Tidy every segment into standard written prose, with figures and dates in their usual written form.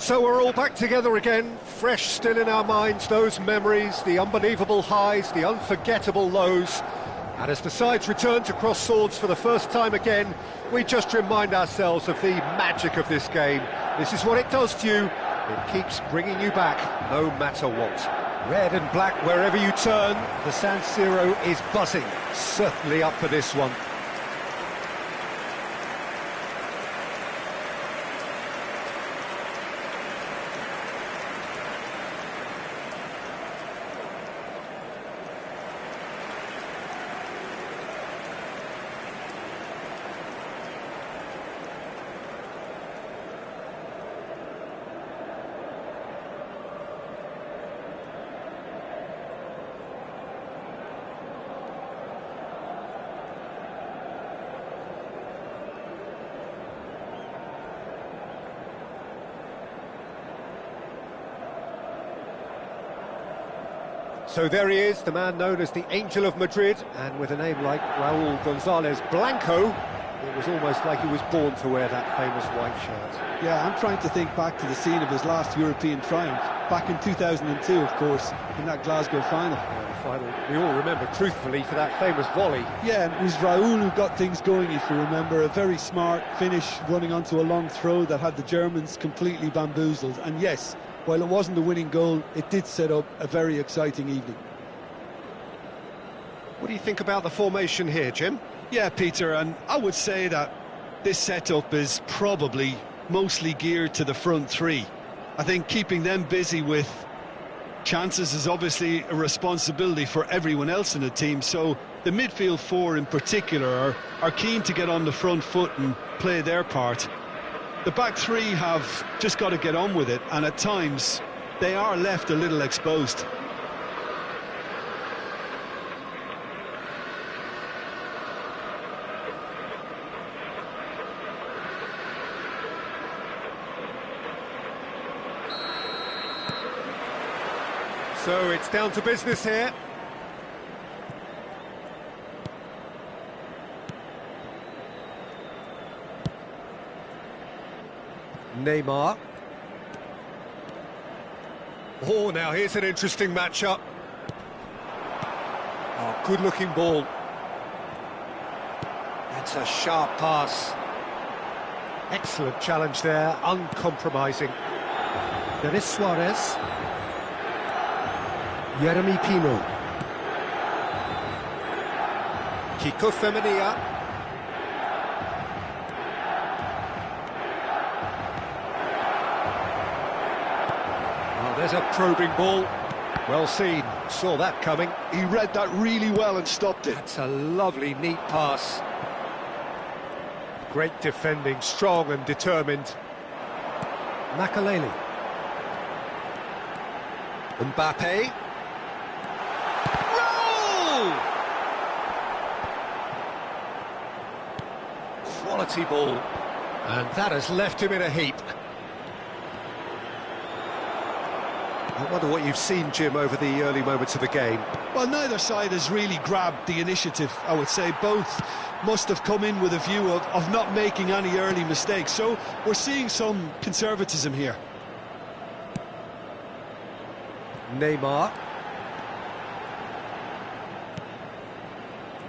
So we're all back together again, fresh still in our minds, those memories, the unbelievable highs, the unforgettable lows. And as the sides return to cross swords for the first time again, we just remind ourselves of the magic of this game. This is what it does to you. It keeps bringing you back, no matter what. Red and black wherever you turn, the San Siro is buzzing. Certainly up for this one. So there he is, the man known as the Angel of Madrid, and with a name like Raúl González Blanco, it was almost like he was born to wear that famous white shirt. Yeah, I'm trying to think back to the scene of his last European triumph, back in 2002, of course, in that Glasgow final. Yeah, the final we all remember, truthfully, for that famous volley. Yeah, and it was Raúl who got things going, if you remember, a very smart finish running onto a long throw that had the Germans completely bamboozled, and yes, while it wasn't the winning goal, it did set up a very exciting evening. What do you think about the formation here, Jim? Yeah, Peter, and I would say that this setup is probably mostly geared to the front three. I think keeping them busy with chances is obviously a responsibility for everyone else in the team, so the midfield four in particular are keen to get on the front foot and play their part. The back three have just got to get on with it, and at times they are left a little exposed. So it's down to business here. Neymar. Oh, now here's an interesting matchup. Oh, good-looking ball. That's a sharp pass. Excellent challenge there, uncompromising. Denis Suarez. Jeremy Pino. Kiko Femenia. There's a probing ball. Well seen. Saw that coming. He read that really well and stopped it. That's a lovely, neat pass. Great defending, strong and determined. Makaleli. Mbappe. Roll! Quality ball. And that has left him in a heap. I wonder what you've seen, Jim, over the early moments of the game. Well, neither side has really grabbed the initiative, I would say. Both must have come in with a view of not making any early mistakes. So we're seeing some conservatism here. Neymar.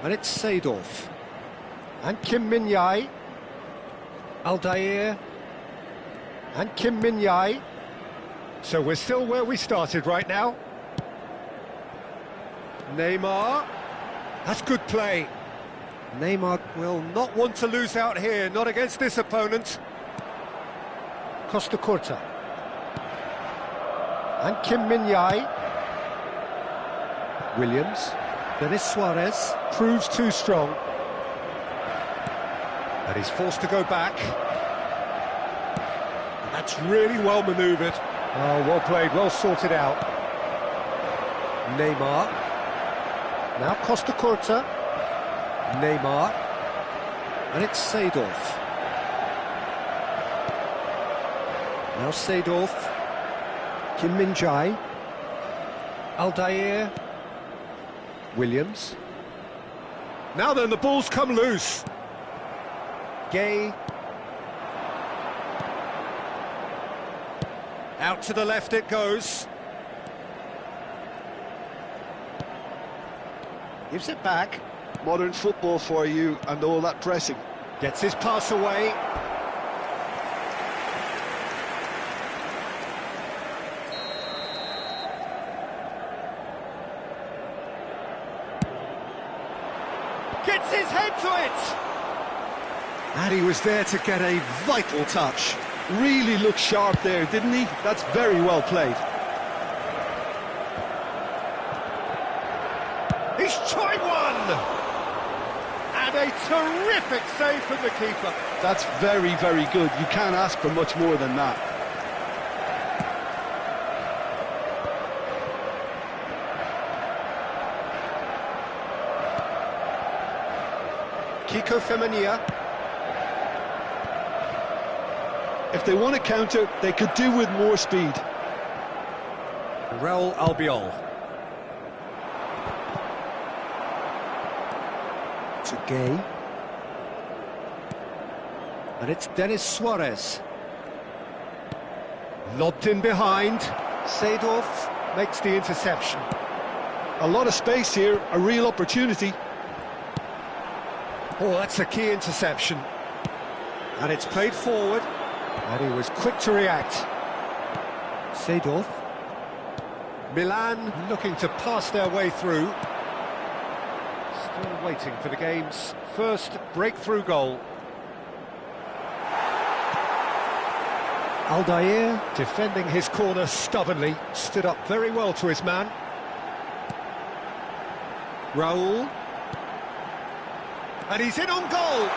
And it's Seedorf. And Kim Min-jae. Aldair. And Kim Min-jae. So we're still where we started right now. Neymar. That's good play. Neymar will not want to lose out here, not against this opponent. Costa Curta. And Kim Min-jae. Williams. Denis Suarez proves too strong. And he's forced to go back. And that's really well manoeuvred. Oh, well played, well sorted out. Neymar. Now Costa Curta. Neymar. And it's Seedorf. Now Seedorf. Kim Min-jae. Aldair. Williams. Now then, the ball's come loose. Gay. Out to the left it goes. Gives it back. Modern football for you and all that pressing. Gets his pass away. Gets his head to it! And he was there to get a vital touch. Really looked sharp there, didn't he? That's very well played. He's tried one! And a terrific save from the keeper. That's very, very good. You can't ask for much more than that. Kiko Femenia. If they want to counter, they could do with more speed. Raul Albiol. To Gay. And it's Denis Suarez. Lobbed in behind. Seedorf makes the interception. A lot of space here, a real opportunity. Oh, that's a key interception. And it's played forward. And he was quick to react. Seedorf. Milan looking to pass their way through. Still waiting for the game's first breakthrough goal. Aldair, defending his corner stubbornly, stood up very well to his man. Raul. And he's in on goal.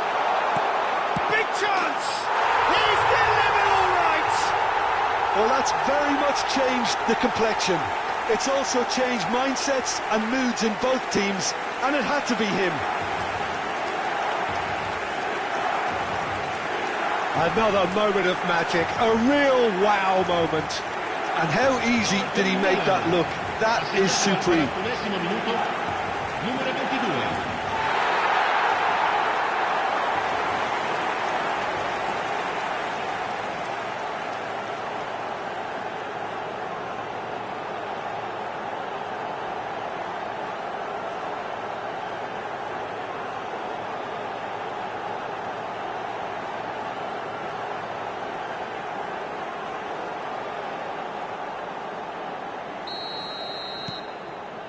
Big chance! He's delivered all right! Well, that's very much changed the complexion. It's also changed mindsets and moods in both teams, and it had to be him. Another moment of magic, a real wow moment. And how easy did he make that look? That is supreme.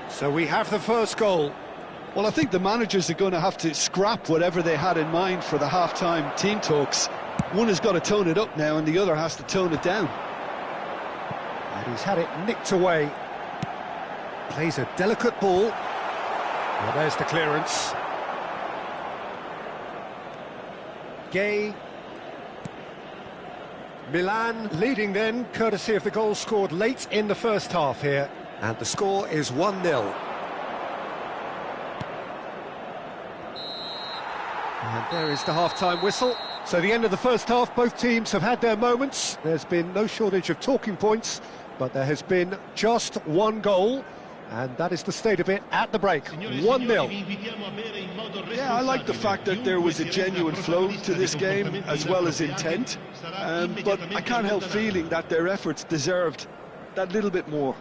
So we have the first goal. Well, I think the managers are going to have to scrap whatever they had in mind for the half-time team talks. One has got to tone it up now and the other has to tone it down. And he's had it nicked away. Plays a delicate ball. Well, there's the clearance. Gay. Milan leading then, courtesy of the goal scored late in the first half here. And the score is 1-0. And there is the half-time whistle. So the end of the first half, both teams have had their moments. There's been no shortage of talking points, but there has been just one goal. And that is the state of it at the break, 1-0. Yeah, I like the fact that there was a genuine flow to this game, as well as intent. But I can't help feeling that their efforts deserved that little bit more.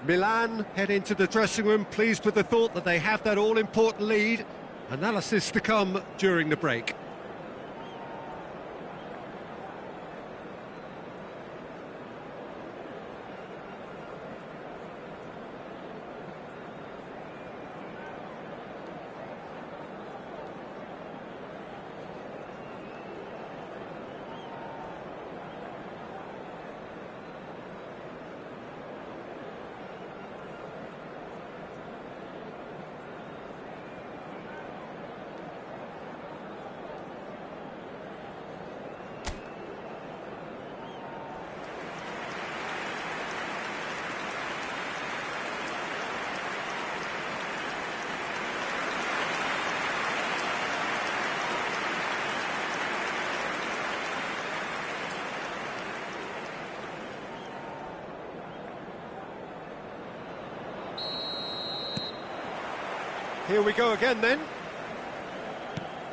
Milan head into the dressing room, pleased with the thought that they have that all-important lead. Analysis to come during the break. Here we go again then.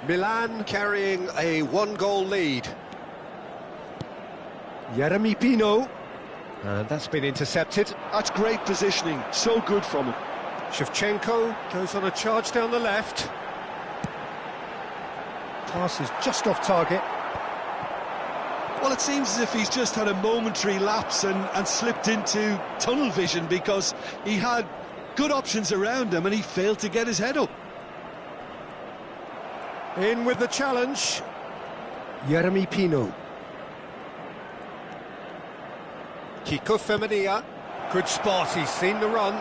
Milan carrying a one-goal lead. Jeremy Pino. And that's been intercepted. That's great positioning, so good from him. Shevchenko goes on a charge down the left. Pass is just off target. Well, it seems as if he's just had a momentary lapse and slipped into tunnel vision, because he had good options around him and he failed to get his head up. In with the challenge. Jeremy Pino. Kiko Femenia. Good spot, he's seen the run.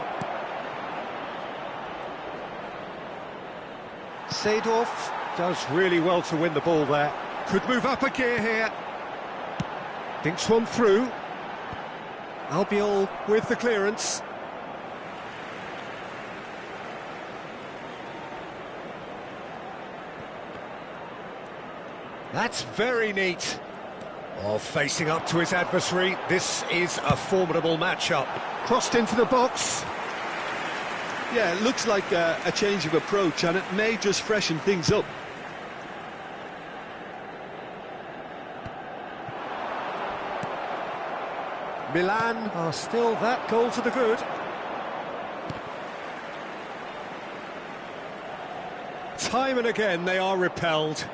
Seedorf does really well to win the ball there. Could move up a gear here. Dinks one through. Albiol with the clearance. That's very neat. Oh, facing up to his adversary. This is a formidable matchup. Crossed into the box. Yeah, it looks like a change of approach, and it may just freshen things up. Milan are still that goal to the good. Time and again they are repelled.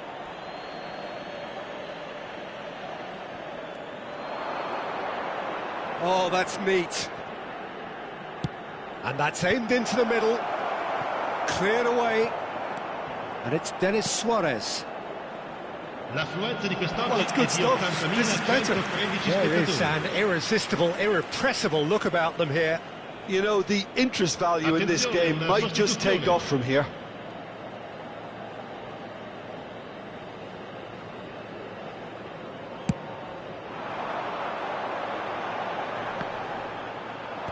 Oh, that's neat. And that's aimed into the middle. Cleared away. And it's Denis Suarez. Well, it's good stuff. This is better. There is an irresistible, irrepressible look about them here. You know, the interest value in this game might just take off from here.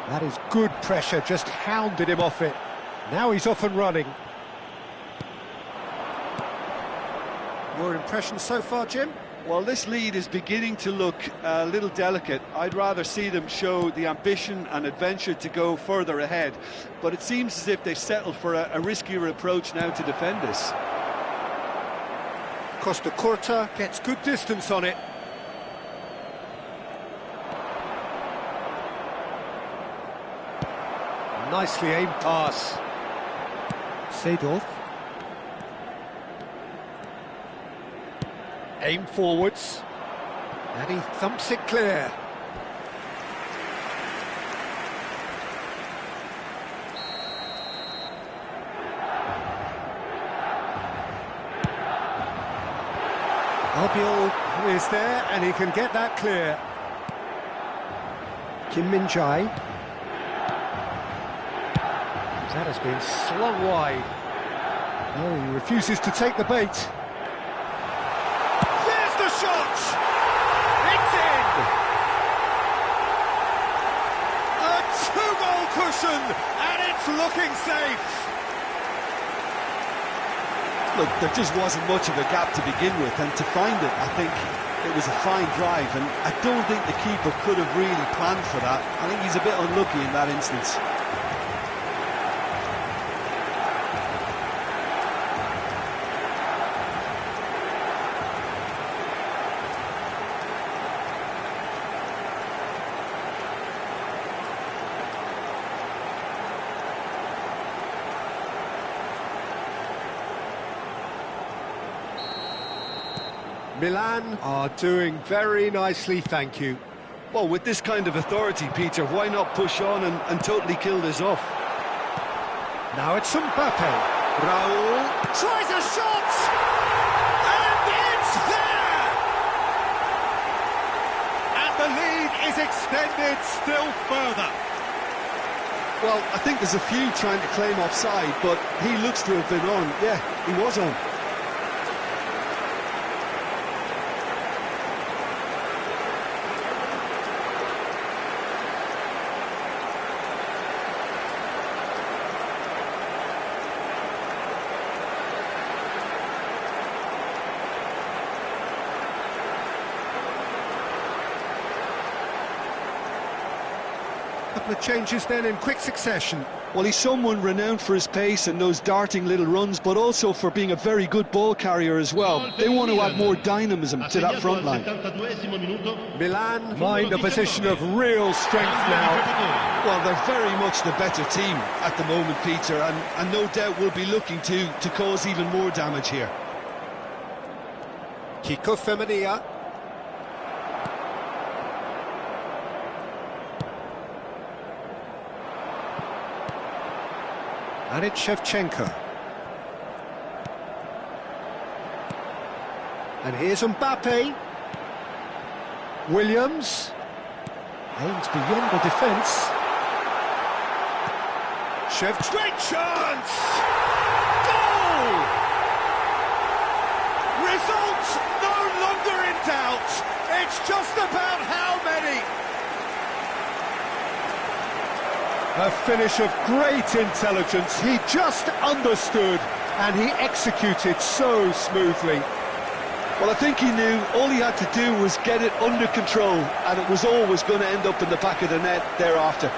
That is good pressure, just hounded him off it. Now he's off and running. Your impression so far, Jim? Well, this lead is beginning to look a little delicate. I'd rather see them show the ambition and adventure to go further ahead. But it seems as if they settled for a riskier approach now to defend this. Costa Curta gets good distance on it. Nicely aimed pass. Seedorf. Aim forwards. And he thumps it clear. Albiol is there and he can get that clear. Kim Min-jae. That has been slung wide. Oh, he refuses to take the bait. There's the shot! It's in! A two-goal cushion, and it's looking safe! Look, there just wasn't much of a gap to begin with, and to find it, I think it was a fine drive, and I don't think the keeper could have really planned for that. I think he's a bit unlucky in that instance. Milan are doing very nicely, thank you. Well, with this kind of authority, Peter, why not push on and totally kill this off? Now it's Mbappe. Raul tries a shot! And it's there! And the lead is extended still further. Well, I think there's a few trying to claim offside, but he looks to have been on. Yeah, he was on. couple of changes then in quick succession. Well, he's someone renowned for his pace and those darting little runs, but also for being a very good ball carrier as well. They want to add more dynamism to that front line. Milan find a position of real strength now. Well, they're very much the better team at the moment, Peter, and no doubt will be looking to cause even more damage here. Kiko Femenia. And it's Shevchenko. And here's Mbappe. Williams. Aims beyond the defence. Great chance! Goal! Results no longer in doubt. It's just about how many. A finish of great intelligence. He just understood and he executed so smoothly. Well, I think he knew all he had to do was get it under control, and it was always going to end up in the back of the net thereafter.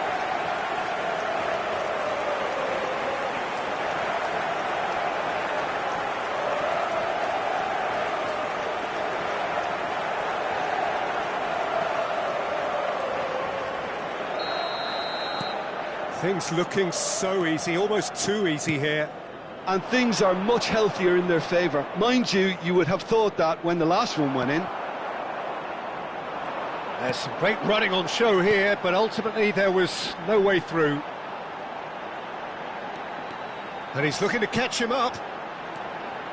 Things looking so easy, almost too easy here. And things are much healthier in their favour. Mind you, you would have thought that when the last one went in. There's some great running on show here, but ultimately there was no way through. And he's looking to catch him up.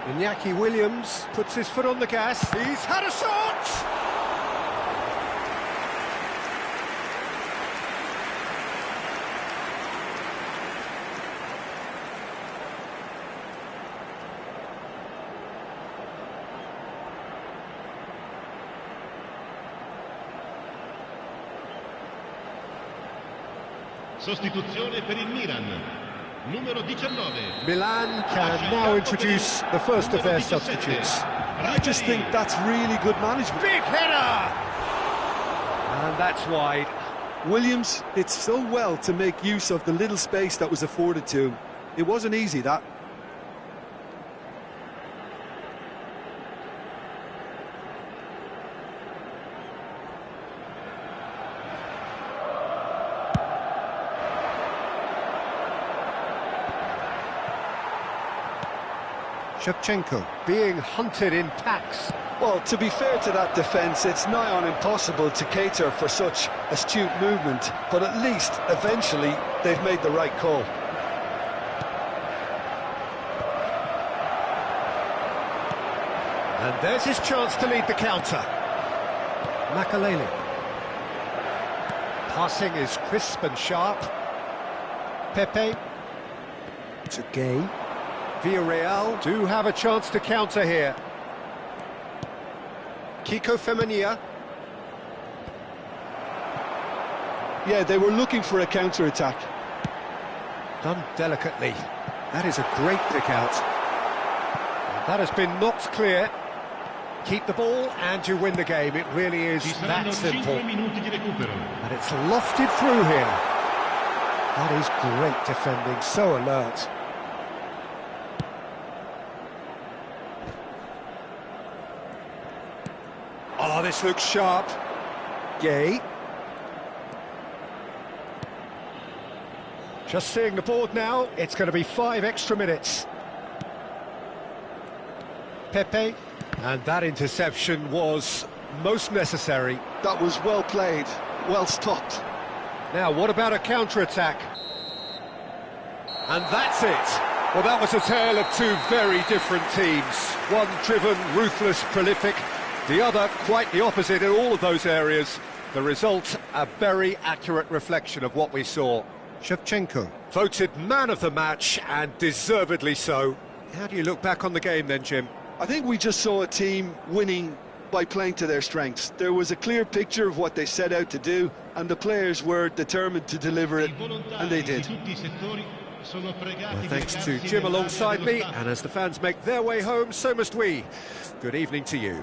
Iñaki Williams puts his foot on the gas. He's had a shot! Sostituzione per il Milan, numero 19. Milan can now introduce the first of their substitutes. I just think that's really good management. Big header! And that's wide. Williams did so well to make use of the little space that was afforded to him. It wasn't easy, that. Shevchenko being hunted in packs. Well, to be fair to that defence, it's nigh on impossible to cater for such astute movement, but at least, eventually, they've made the right call. And there's his chance to lead the counter. Makalele. Passing is crisp and sharp. Pepe. To Gay. Villarreal do have a chance to counter here. Kiko Femenia. Yeah, they were looking for a counter-attack. Done delicately. That is a great pick out. That has been knocked clear. Keep the ball and you win the game. It really is that simple. And it's lofted through him. That is great defending, so alert. Oh, this looks sharp. Gay. Just seeing the board now, it's going to be 5 extra minutes. Pepe. And that interception was most necessary. That was well played, well stopped. Now, what about a counter-attack? And that's it. Well, that was a tale of two very different teams. One driven, ruthless, prolific. The other, quite the opposite in all of those areas. The result, a very accurate reflection of what we saw. Shevchenko, voted man of the match, and deservedly so. How do you look back on the game then, Jim? I think we just saw a team winning by playing to their strengths. There was a clear picture of what they set out to do, and the players were determined to deliver it, and they did. Well, thanks to Jim alongside me, and as the fans make their way home, so must we. Good evening to you.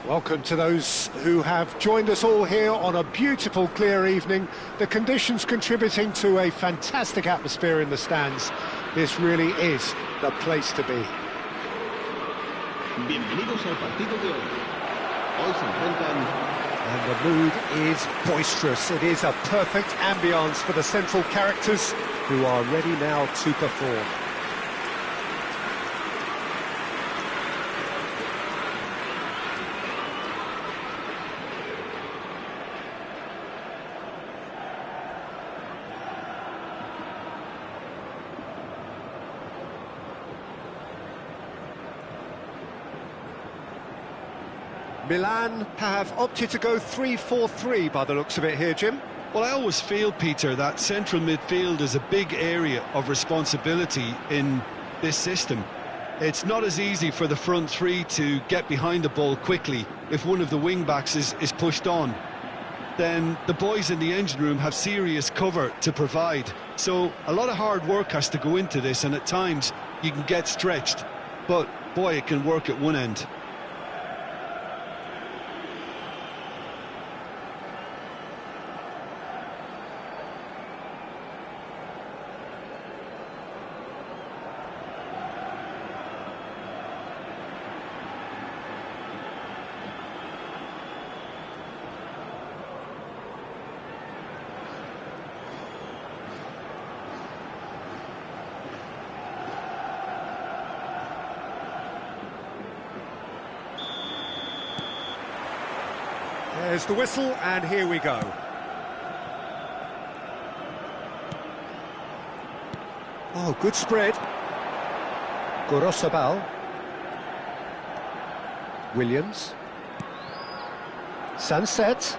Welcome to those who have joined us all here on a beautiful, clear evening. The conditions contributing to a fantastic atmosphere in the stands. This really is the place to be. Bienvenidos al partido de hoy. Hoy se enfrentan. And the mood is boisterous. It is a perfect ambience for the central characters who are ready now to perform. Milan have opted to go 3-4-3 by the looks of it here, Jim. Well, I always feel, Peter, that central midfield is a big area of responsibility in this system. It's not as easy for the front three to get behind the ball quickly if one of the wing-backs is pushed on. Then the boys in the engine room have serious cover to provide. So a lot of hard work has to go into this, and at times you can get stretched. But, boy, it can work at one end. There's the whistle, and here we go. Oh, good spread. Gorosabal. Williams. Sunset.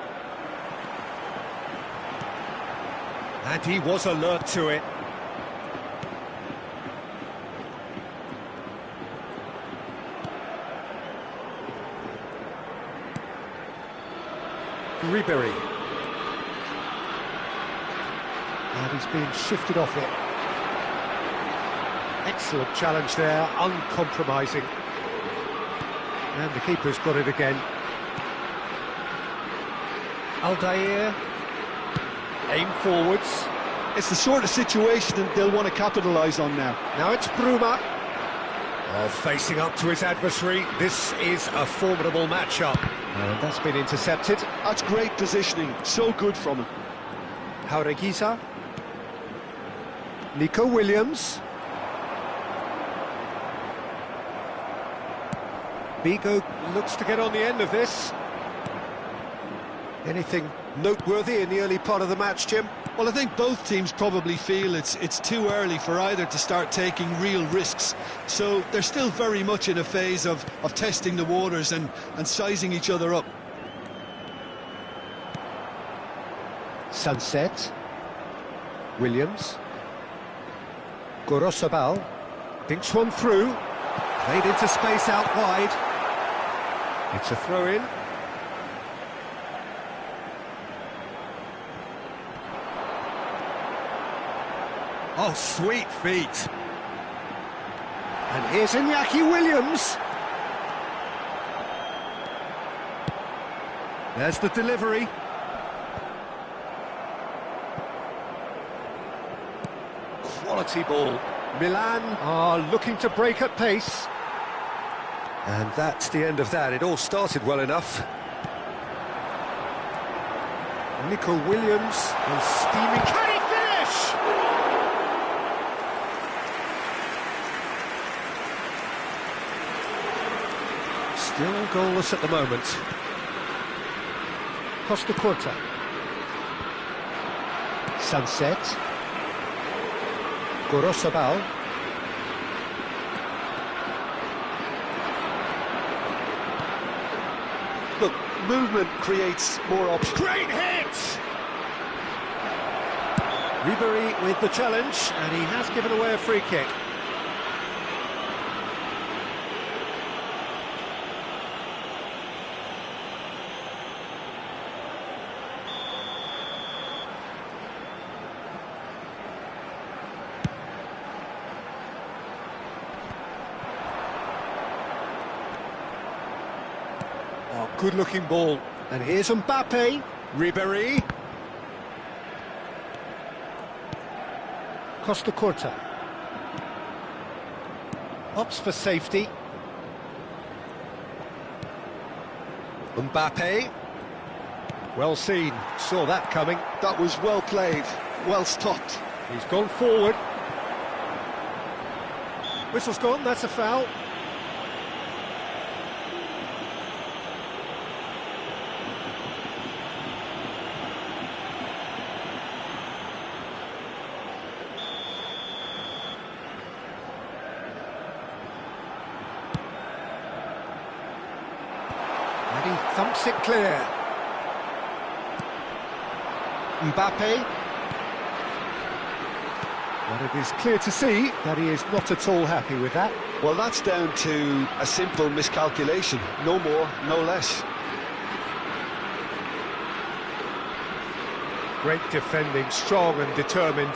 And he was alert to it. Ribery. And he's being shifted off it. Excellent challenge there, uncompromising. And the keeper's got it again. Aldair. Aim forwards. It's the sort of situation that they'll want to capitalise on now. Now it's Bruma. Oh, facing up to his adversary. This is a formidable matchup. And that's been intercepted. That's great positioning, so good from him. Jaureguiza. Nico Williams. Vigo looks to get on the end of this. Anything noteworthy in the early part of the match, Jim? Well, I think both teams probably feel it's too early for either to start taking real risks. So they're still very much in a phase of testing the waters and sizing each other up. Sunset. Williams. Gorosabal. Thinks one through. Played into space out wide. It's a throw-in. Oh, sweet feet. And here's Iñaki Williams. There's the delivery. Quality ball. Milan are looking to break at pace. And that's the end of that. It all started well enough. Nico Williams is steaming. Can he finish? Still goalless at the moment. Costa Curta. Sunset. Gorosabal. Look, movement creates more options. Great hit! Ribery with the challenge, and he has given away a free kick. good-looking ball. And here's Mbappe. Ribéry. Costa Curta. Opts for safety. Mbappe. Well seen, saw that coming. That was well played, well stopped. He's gone forward. Whistle's gone, that's a foul. And he thumps it clear. Mbappe. But it is clear to see that he is not at all happy with that. Well, that's down to a simple miscalculation. No more, no less. Great defending, strong and determined.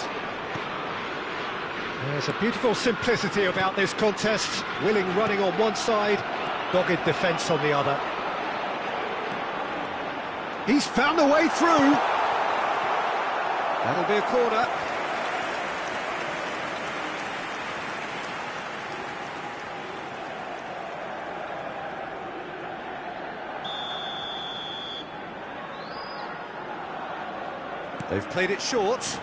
There's a beautiful simplicity about this contest. Willing running on one side, dogged defence on the other. He's found a way through. That'll be a corner. They've played it short.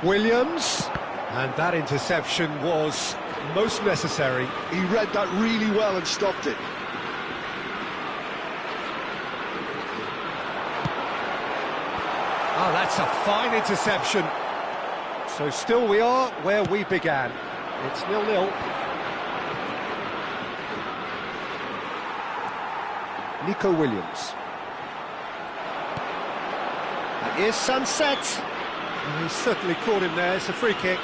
Williams. And that interception was most necessary. He read that really well and stopped it. Oh, that's a fine interception. So still we are where we began. It's 0-0. Nico Williams. And here's Sunset. And he's certainly caught him there. It's a free kick.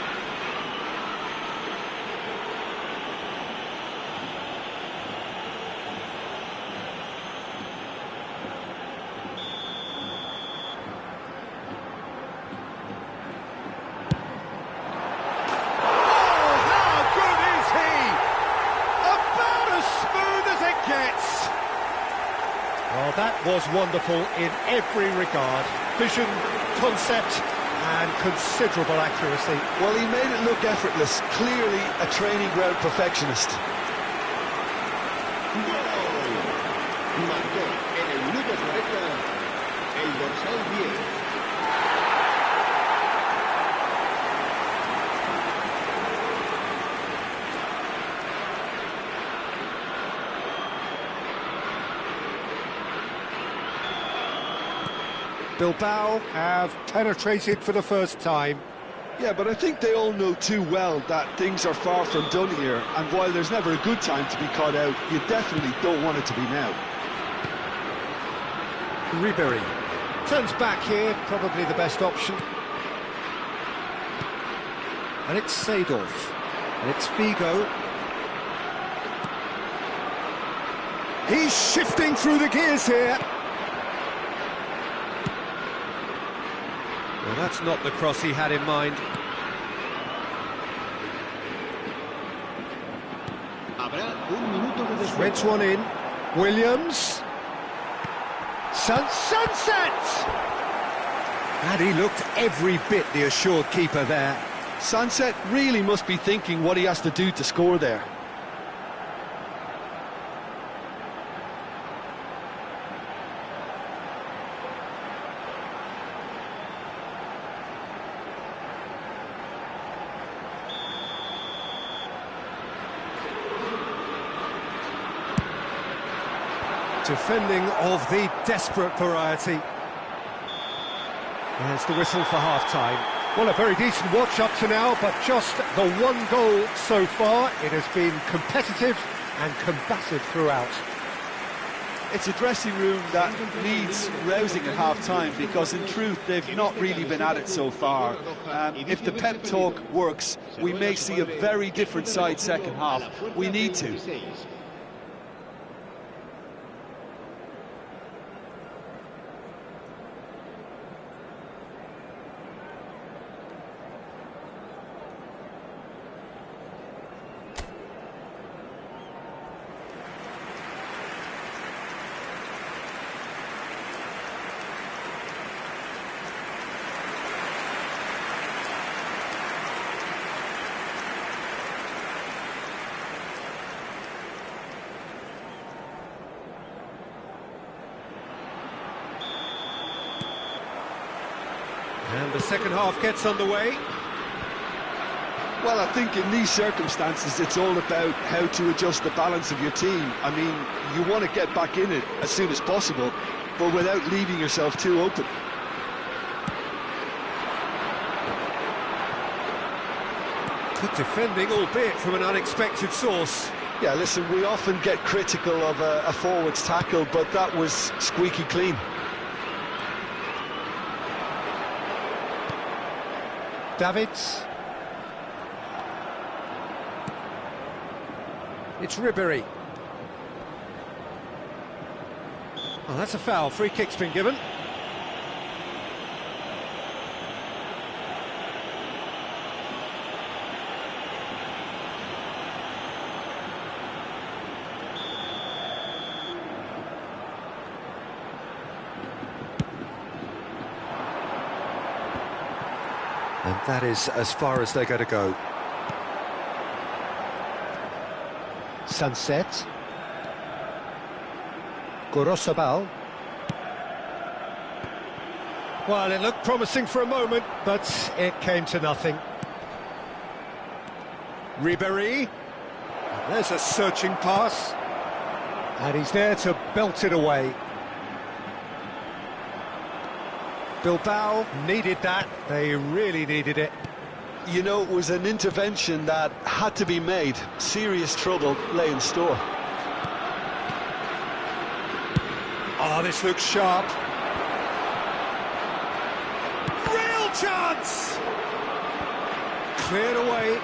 Well, that was wonderful in every regard. Vision, concept, and considerable accuracy. Well, he made it look effortless. Clearly a training ground perfectionist. Marcó en el minuto 40 el dorsal 10. Bilbao have penetrated for the first time. Yeah, but I think they all know too well that things are far from done here, and while there's never a good time to be caught out, you definitely don't want it to be now. Ribéry turns back here, probably the best option. And it's Seedorf. And it's Figo. He's shifting through the gears here. Well, that's not the cross he had in mind. Threads one in. Williams. Sunset! And he looked every bit the assured keeper there. Sunset really must be thinking what he has to do to score there. Defending of the desperate variety. There's the whistle for half-time. Well, a very decent watch up to now, but just the one goal so far. It has been competitive and combative throughout. It's a dressing room that needs rousing at half-time, because in truth they've not really been at it so far. If the pep talk works, we may see a very different side second half. We need to. the second half gets underway. Well, I think in these circumstances, it's all about how to adjust the balance of your team. I mean, you want to get back in it as soon as possible, but without leaving yourself too open. Good defending, albeit from an unexpected source. Yeah, listen, we often get critical of a forward's tackle, but that was squeaky clean. Davids. It's Ribery. Oh, that's a foul. Free kick's been given. And that is as far as they're going to go. Sunset. Gorosabal. Well, it looked promising for a moment, but it came to nothing. Ribery. There's a searching pass. And he's there to belt it away. Bilbao needed that. They really needed it. You know, it was an intervention that had to be made. Serious trouble lay in store. Oh, this looks sharp. Real chance! Cleared away.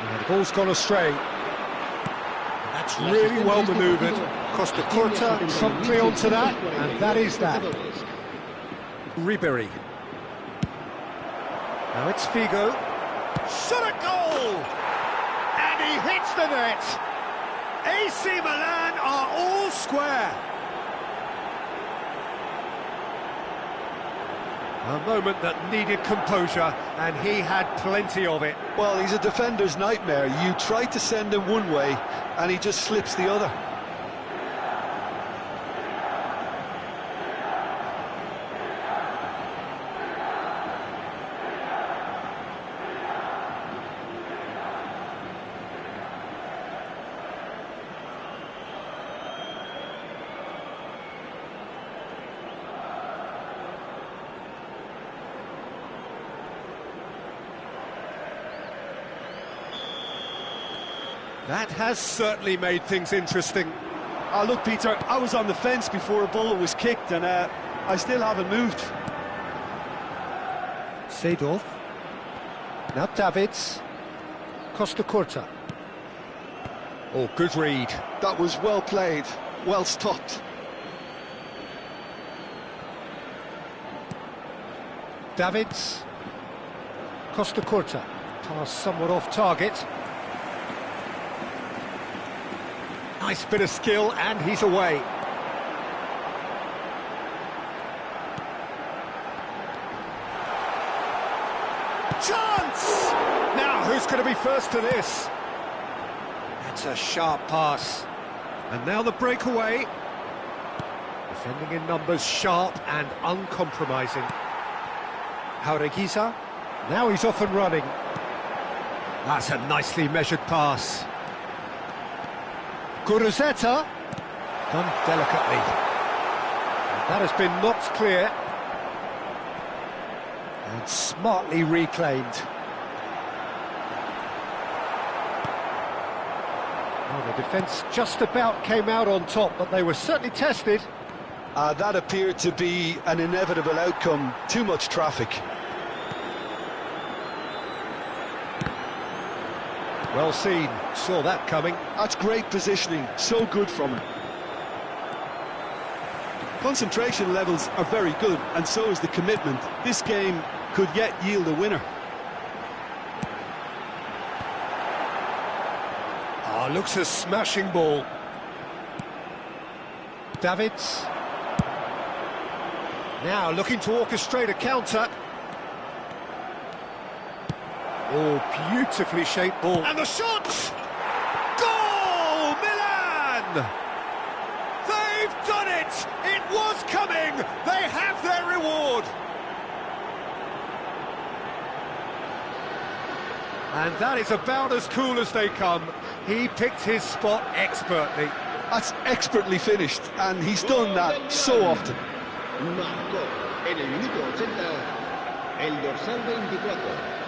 And the ball's gone astray. That's really well manoeuvred. Costa Curta promptly onto that, and that is that. Ribery. Now it's Figo. Shot a goal! And he hits the net. AC Milan are all square. A moment that needed composure, and he had plenty of it. Well, he's a defender's nightmare. You try to send him one way, and he just slips the other. That has certainly made things interesting. Oh, look, Peter, I was on the fence before a bullet was kicked, and I still haven't moved. Seedorf. Now Davids. Costa Curta. Oh, good read. That was well played, well stopped. Davids. Costa Curta. Pass somewhat off target. Nice bit of skill, and he's away. Chance! Now, who's going to be first to this? That's a sharp pass. And now the breakaway. Defending in numbers, sharp and uncompromising. Jaureguiza. Now he's off and running. That's a nicely measured pass. Guruzeta, done delicately. That has been knocked clear. And smartly reclaimed. Well, the defence just about came out on top, but they were certainly tested. That appeared to be an inevitable outcome. Too much traffic. Well seen, saw that coming. That's great positioning, so good from him. Concentration levels are very good, and so is the commitment. This game could yet yield a winner. Oh, looks a smashing ball. Davids. Now looking to orchestrate a counter. Oh, beautifully shaped ball. And the shot! it! It was coming! They have their reward! And that is about as cool as they come. He picked his spot expertly. That's expertly finished, and he's done that so often. Marcó en el minuto 80 el dorsal 24.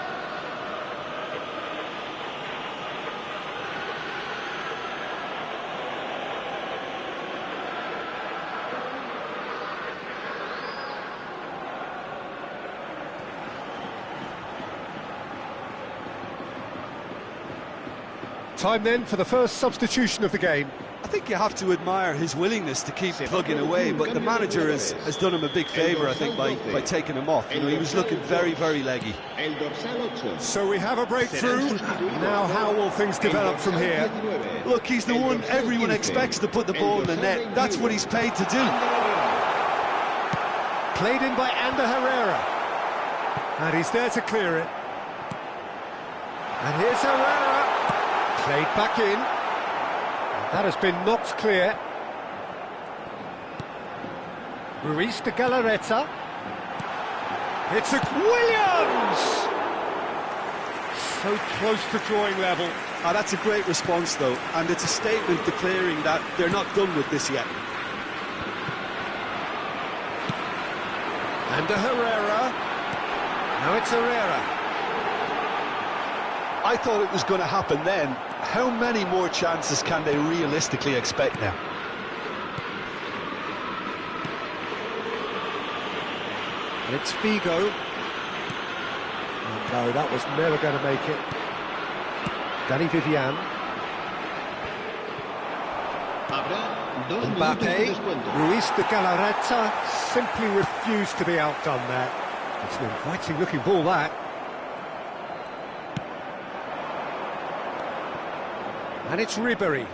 Time then for the first substitution of the game. I think you have to admire his willingness to keep plugging away, but the manager has done him a big favour, I think, by taking him off. You know, he was looking very, very leggy. So we have a breakthrough. Now how will things develop from here? Look, he's the one everyone expects to put the ball in the net. That's what he's paid to do. Played in by Ander Herrera. And he's there to clear it. And here's Herrera. Played back in. That has been knocked clear. Ruiz de Galarreta. It's a Williams! So close to drawing level. That's a great response, though, and it's a statement declaring that they're not done with this yet. And Herrera. Now it's Herrera. I thought it was going to happen then. How many more chances can they realistically expect now? And it's Figo. Oh, no, that was never going to make it. Danny Vivian. Mbappe. Ruiz de Galarreta simply refused to be outdone there. It's an inviting looking ball, that. And it's Ribery.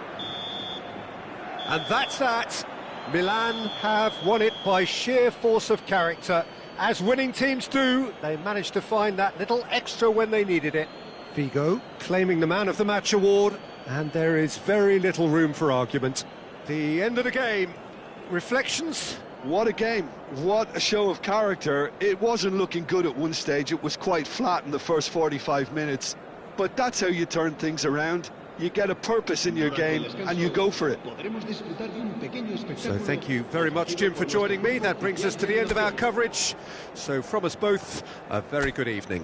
And that's that. Milan have won it by sheer force of character. As winning teams do, they managed to find that little extra when they needed it. Figo claiming the Man of the Match award, and there is very little room for argument. The end of the game. Reflections? What a game, what a show of character. It wasn't looking good at one stage, it was quite flat in the first 45 minutes. But that's how you turn things around. You get a purpose in your game and you go for it. So thank you very much, Jim, for joining me. That brings us to the end of our coverage. So from us both, a very good evening.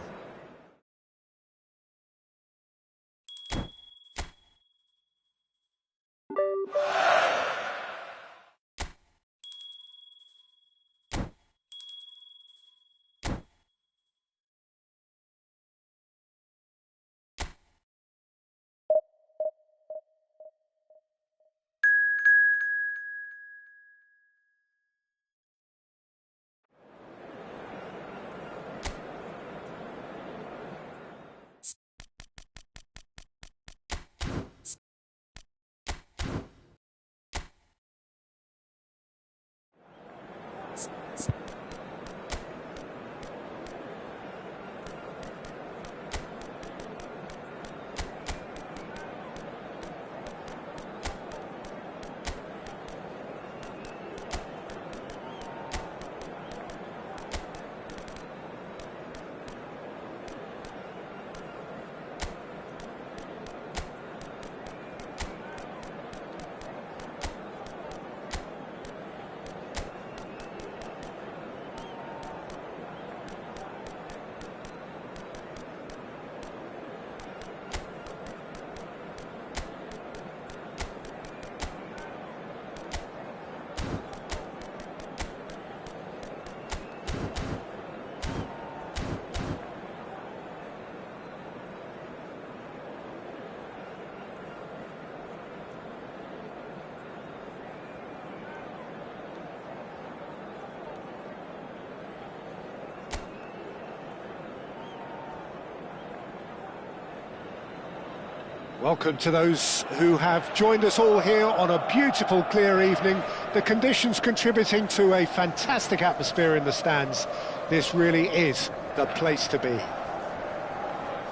Welcome to those who have joined us all here on a beautiful, clear evening. The conditions contributing to a fantastic atmosphere in the stands. This really is the place to be.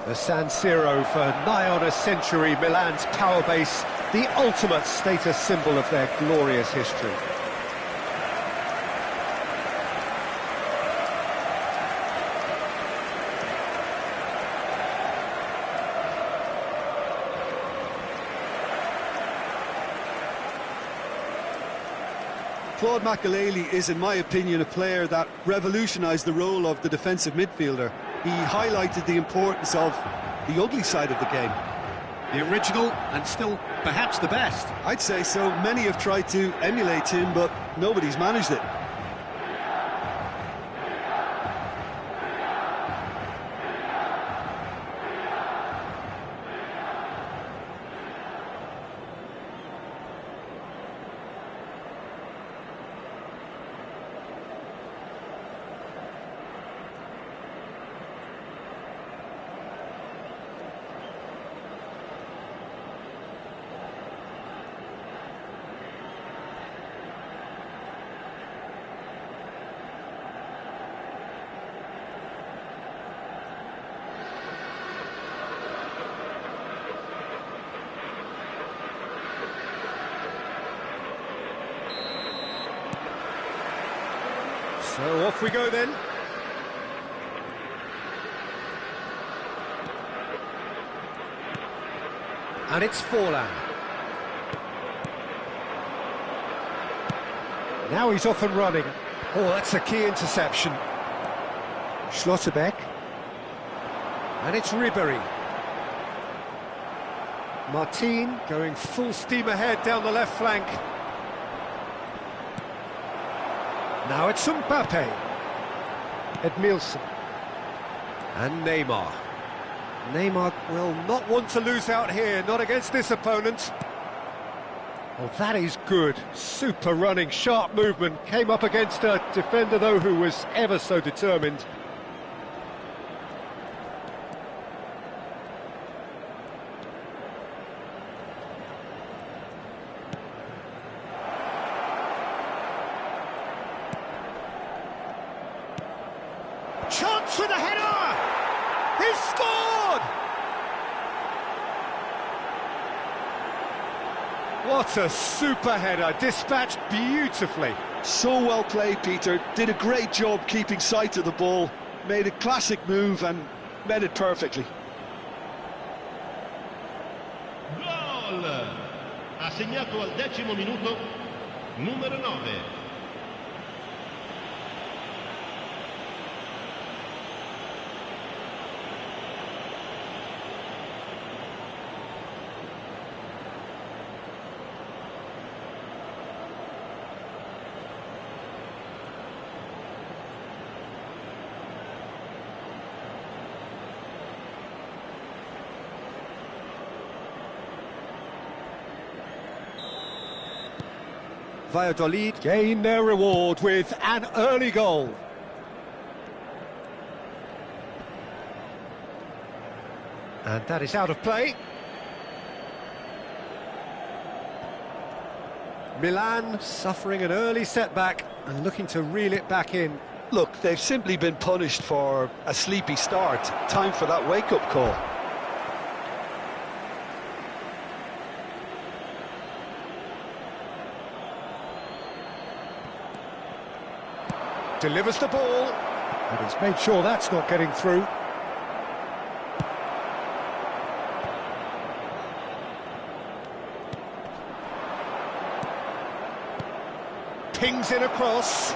The San Siro for nigh on a century, Milan's power base, the ultimate status symbol of their glorious history. Claude Makelele is, in my opinion, a player that revolutionised the role of the defensive midfielder. He highlighted the importance of the ugly side of the game. The original and still perhaps the best. I'd say so. Many have tried to emulate him, but nobody's managed it. So off we go then. And it's Forlan. Now he's off and running. Oh, that's a key interception. Schlotterbeck. And it's Ribéry. Martin going full steam ahead down the left flank. Now it's Mbappe. Edmilson. And Neymar. Neymar will not want to lose out here, not against this opponent. Well, that is good. Super running, sharp movement. Came up against a defender, though, who was ever so determined. Chance with a header! He's scored! What a super header, dispatched beautifully. So well played, Peter. Did a great job keeping sight of the ball. Made a classic move and met it perfectly. Gol! Ha segnato al 10° minuto, numero 9. Valladolid gain their reward with an early goal. And that is out of play. Milan suffering an early setback and looking to reel it back in. Look, they've simply been punished for a sleepy start. Time for that wake-up call. Delivers the ball, and he's made sure that's not getting through. Pings in across.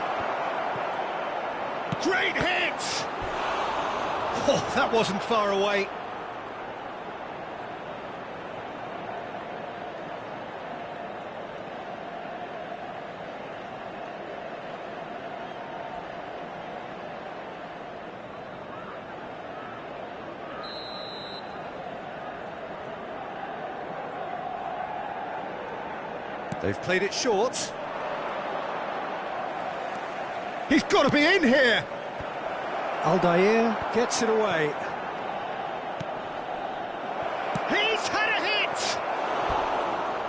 Great hit! Oh, that wasn't far away. They've played it short. He's got to be in here! Aldair gets it away. He's had a hit!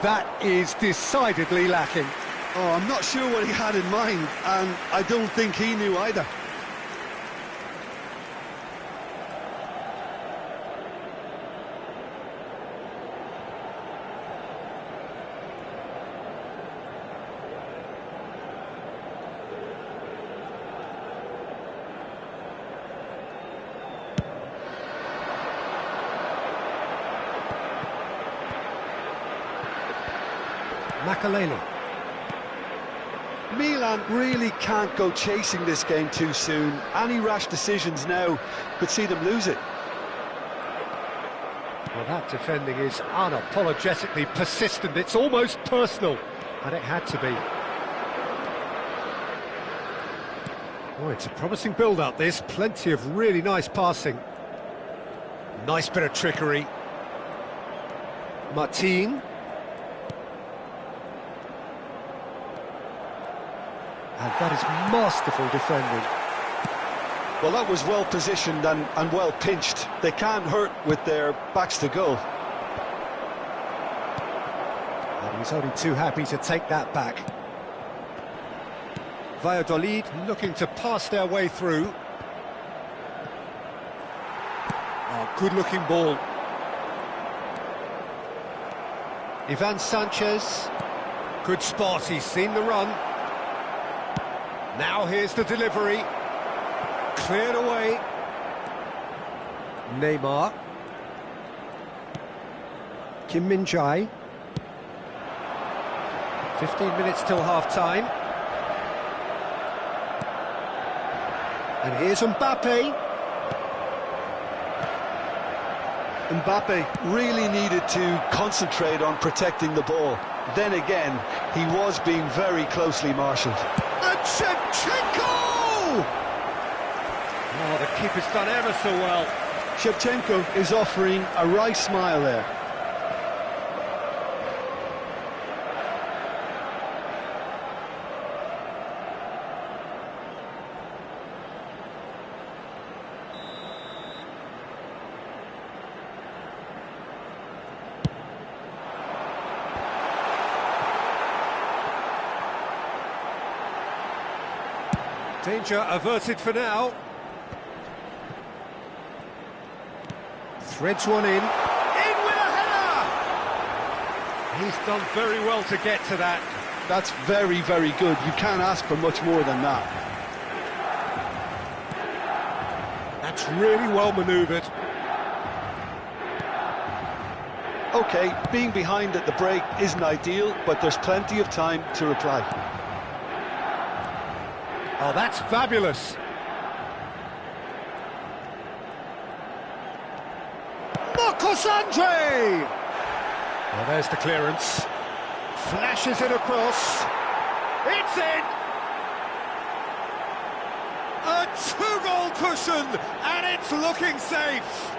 That is decidedly lacking. Oh, I'm not sure what he had in mind, and I don't think he knew either. Makelele. Milan really can't go chasing this game too soon. Any rash decisions now could see them lose it. Well, that defending is unapologetically persistent. It's almost personal, and it had to be. Oh, it's a promising build-up, this. Plenty of really nice passing. Nice bit of trickery. Martin. And that is masterful defending. Well, that was well positioned and well pinched. They can't hurt with their backs to goal. And he's only too happy to take that back. Valladolid looking to pass their way through. Oh, good-looking ball. Ivan Sanchez. Good spot, he's seen the run. Now here's the delivery. Cleared away. Neymar. Kim Min-jae. 15 minutes till half-time. And here's Mbappe. Mbappe really needed to concentrate on protecting the ball. Then again, he was being very closely marshalled. And Shevchenko! Oh, the keeper's done ever so well. Shevchenko is offering a wry smile there. Danger averted for now. Threads one in. In with a header! He's done very well to get to that. That's very, very good. You can't ask for much more than that. That's really well manoeuvred. OK, being behind at the break isn't ideal, but there's plenty of time to reply. Oh, that's fabulous. Andriy! Well, there's the clearance. Flashes it across. It's in! A two-goal cushion, and it's looking safe.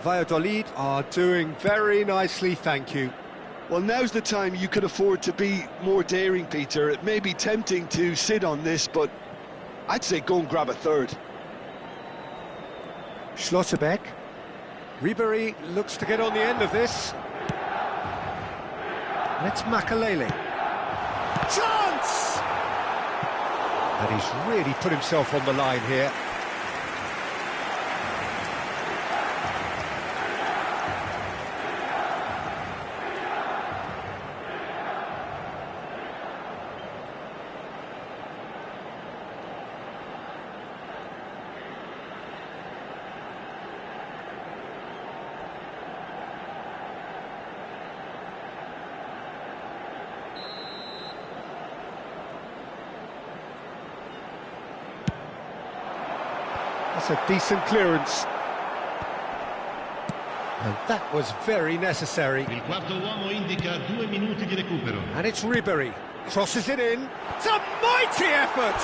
Valladolid are doing very nicely, thank you. Well, now's the time you can afford to be more daring, Peter. It may be tempting to sit on this, but I'd say go and grab a third. Schlotterbeck. Ribery looks to get on the end of this. Let's Makalele. Chance! And he's really put himself on the line here. That's a decent clearance. And that was very necessary. Il quarto uomo indica 2 minuti di recupero. And it's Ribery. Crosses it in. It's a mighty effort!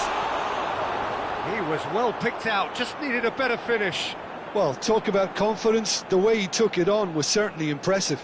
He was well picked out, just needed a better finish. Well, talk about confidence. The way he took it on was certainly impressive.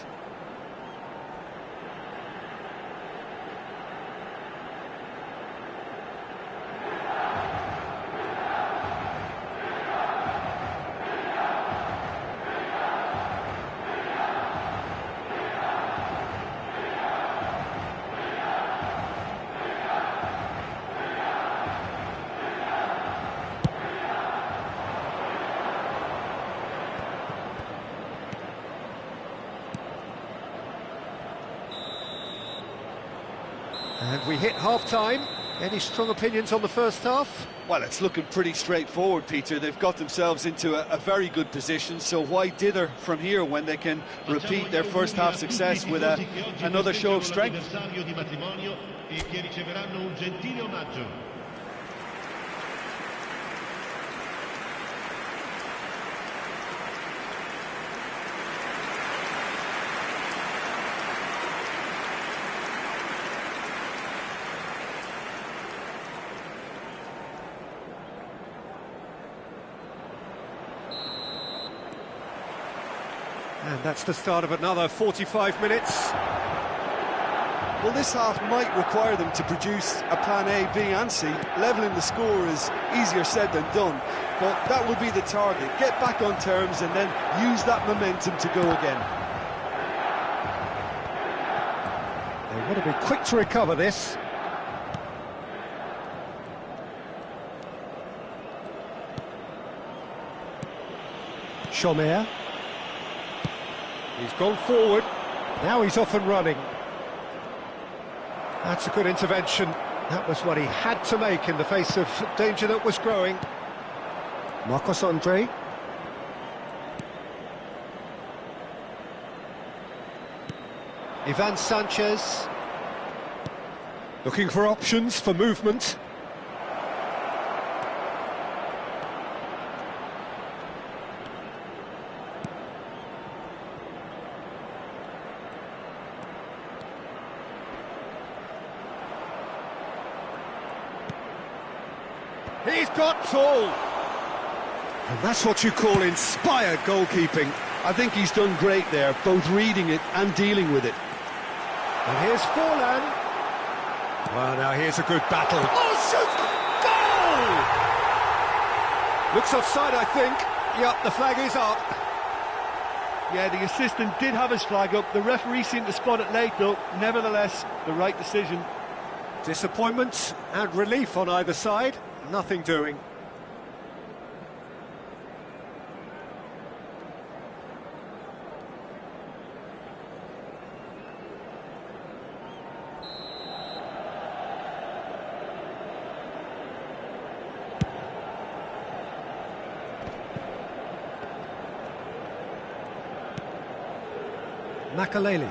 And we hit half-time. Any strong opinions on the first half? Well, it's looking pretty straightforward, Peter. They've got themselves into a very good position, so why dither from here when they can repeat their first half success with another show of strength? And that's the start of another 45 minutes. Well, this half might require them to produce a plan A, B and C. Levelling the score is easier said than done, but that would be the target. Get back on terms and then use that momentum to go again. They want to be quick to recover this. Schomer. He's gone forward, now he's off and running. That's a good intervention. That was what he had to make in the face of danger that was growing. Andriy. Ivan Sanchez. Looking for options for movement. He's got tall. And that's what you call inspired goalkeeping. I think he's done great there, both reading it and dealing with it. And here's Forlan. Well, now here's a good battle. Oh, shoot! Goal! Looks offside, I think. Yep, the flag is up. Yeah, the assistant did have his flag up. The referee seemed to spot it late, though. Nevertheless, the right decision. Disappointment and relief on either side. Nothing doing. Makaleli.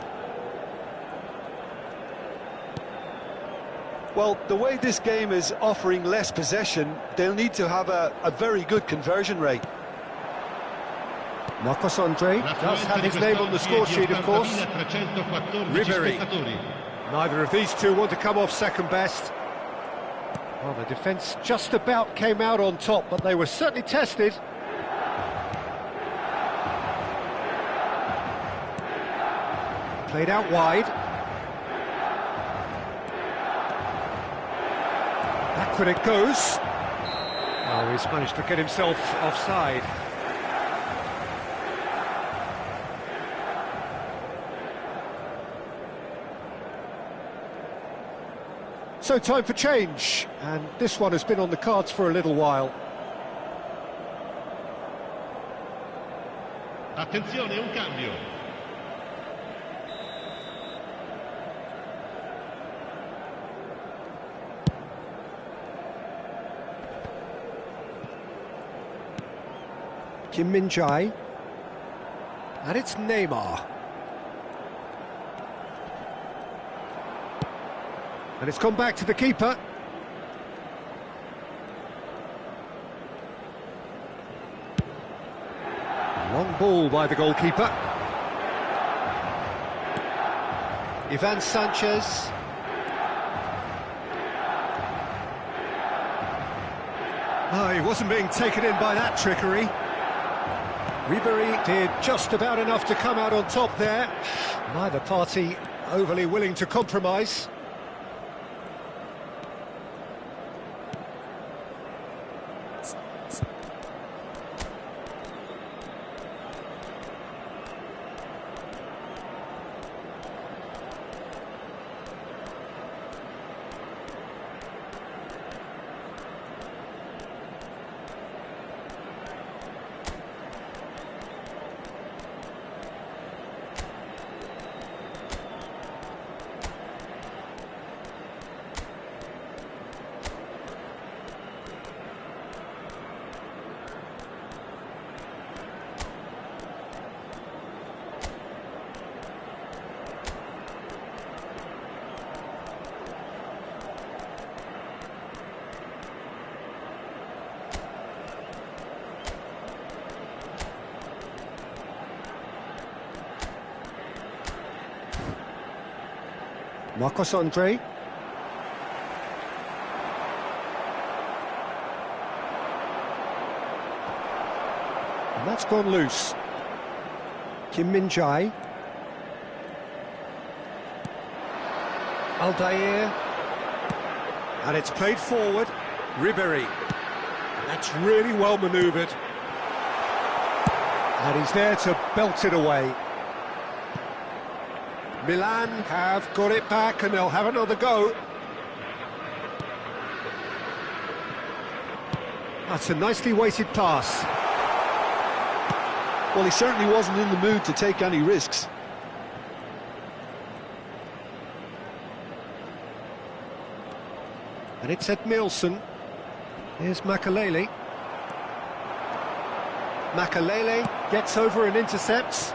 Well, the way this game is offering less possession, they'll need to have a very good conversion rate. Andriy does have his name on the score sheet, of course. Ribery. Neither of these two want to come off second best. Well, the defence just about came out on top, but they were certainly tested. Played out wide. Backward it goes. Oh, he's managed to get himself offside. So time for change, and this one has been on the cards for a little while. Attenzione, un cambio. Kim Min-jae. And it's Neymar. And it's gone back to the keeper. Long ball by the goalkeeper. Ivan Sanchez. Oh, he wasn't being taken in by that trickery. Ribery did just about enough to come out on top there. Neither party overly willing to compromise. Marcos Andriy. And that's gone loose. Kim Min-jae. Aldair. And it's played forward. Ribery. And that's really well manoeuvred. And he's there to belt it away. Milan have got it back and they'll have another go. That's a nicely weighted pass. Well, he certainly wasn't in the mood to take any risks. And it's Edmilson. Here's Makalele. Makalele gets over and intercepts.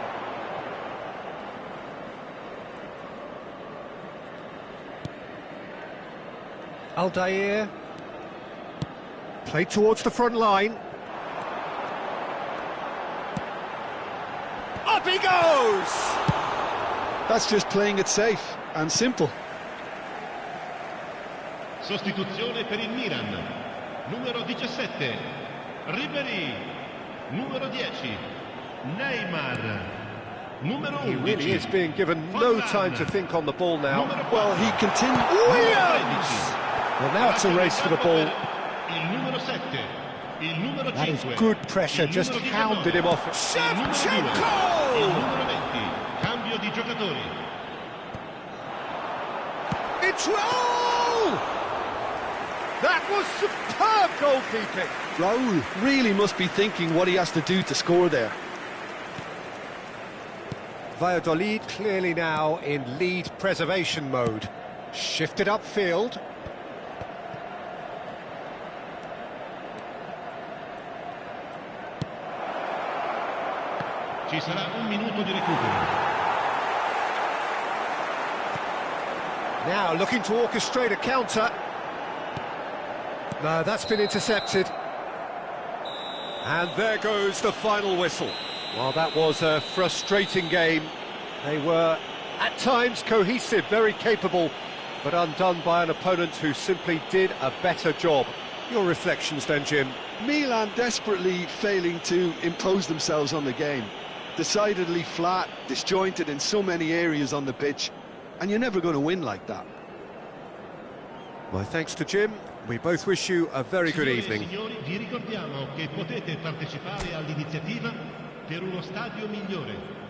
Aldair. Played towards the front line. Up he goes! That's just playing it safe and simple. Sostituzione per il Milan. Numero 17, Ribery. Numero 10, Neymar. Numero 11. He really is being given no time to think on the ball now. Well, he continued. Williams! Well, now it's a race for the ball. Il numero 7, il numero 5. That is good pressure, just hounded him off. Shevchenko! Il numero 20, cambio di giocatori. It's Raul! That was superb goalkeeping. Raul really must be thinking what he has to do to score there. Valladolid clearly now in lead preservation mode. Shifted upfield. Ci sarà un minuto di recupero. Now looking to orchestrate a counter. No, that's been intercepted. And there goes the final whistle. Well, that was a frustrating game. They were, at times, cohesive, very capable, but undone by an opponent who simply did a better job. Your reflections then, Jim? Milan desperately failing to impose themselves on the game. Decidedly flat, disjointed in so many areas on the pitch, and you're never going to win like that. My thanks to Jim. We both wish you a very good evening. Signori, vi ricordiamo che potete partecipare all'iniziativa per uno stadio migliore.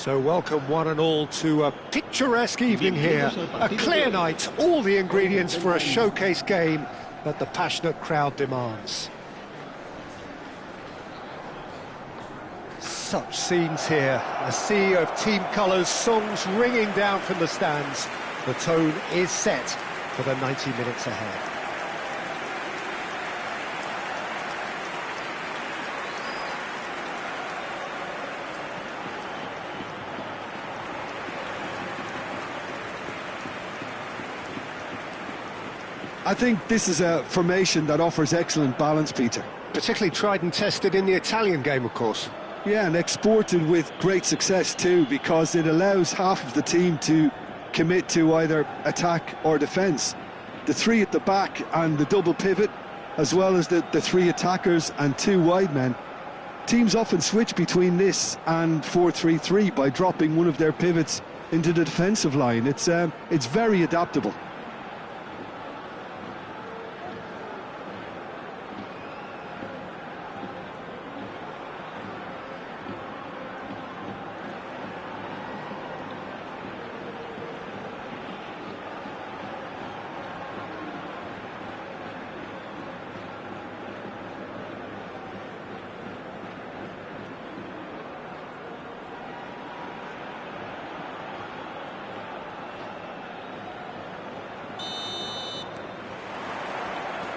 So welcome one and all to a picturesque evening here, a clear night, all the ingredients for a showcase game that the passionate crowd demands. Such scenes here, a sea of team colours, songs ringing down from the stands. The tone is set for the 90 minutes ahead. I think this is a formation that offers excellent balance, Peter. Particularly tried and tested in the Italian game, of course. Yeah, and exported with great success too, because it allows half of the team to commit to either attack or defence. The three at the back and the double pivot, as well as the three attackers and two wide men. Teams often switch between this and 4-3-3 by dropping one of their pivots into the defensive line. It's very adaptable.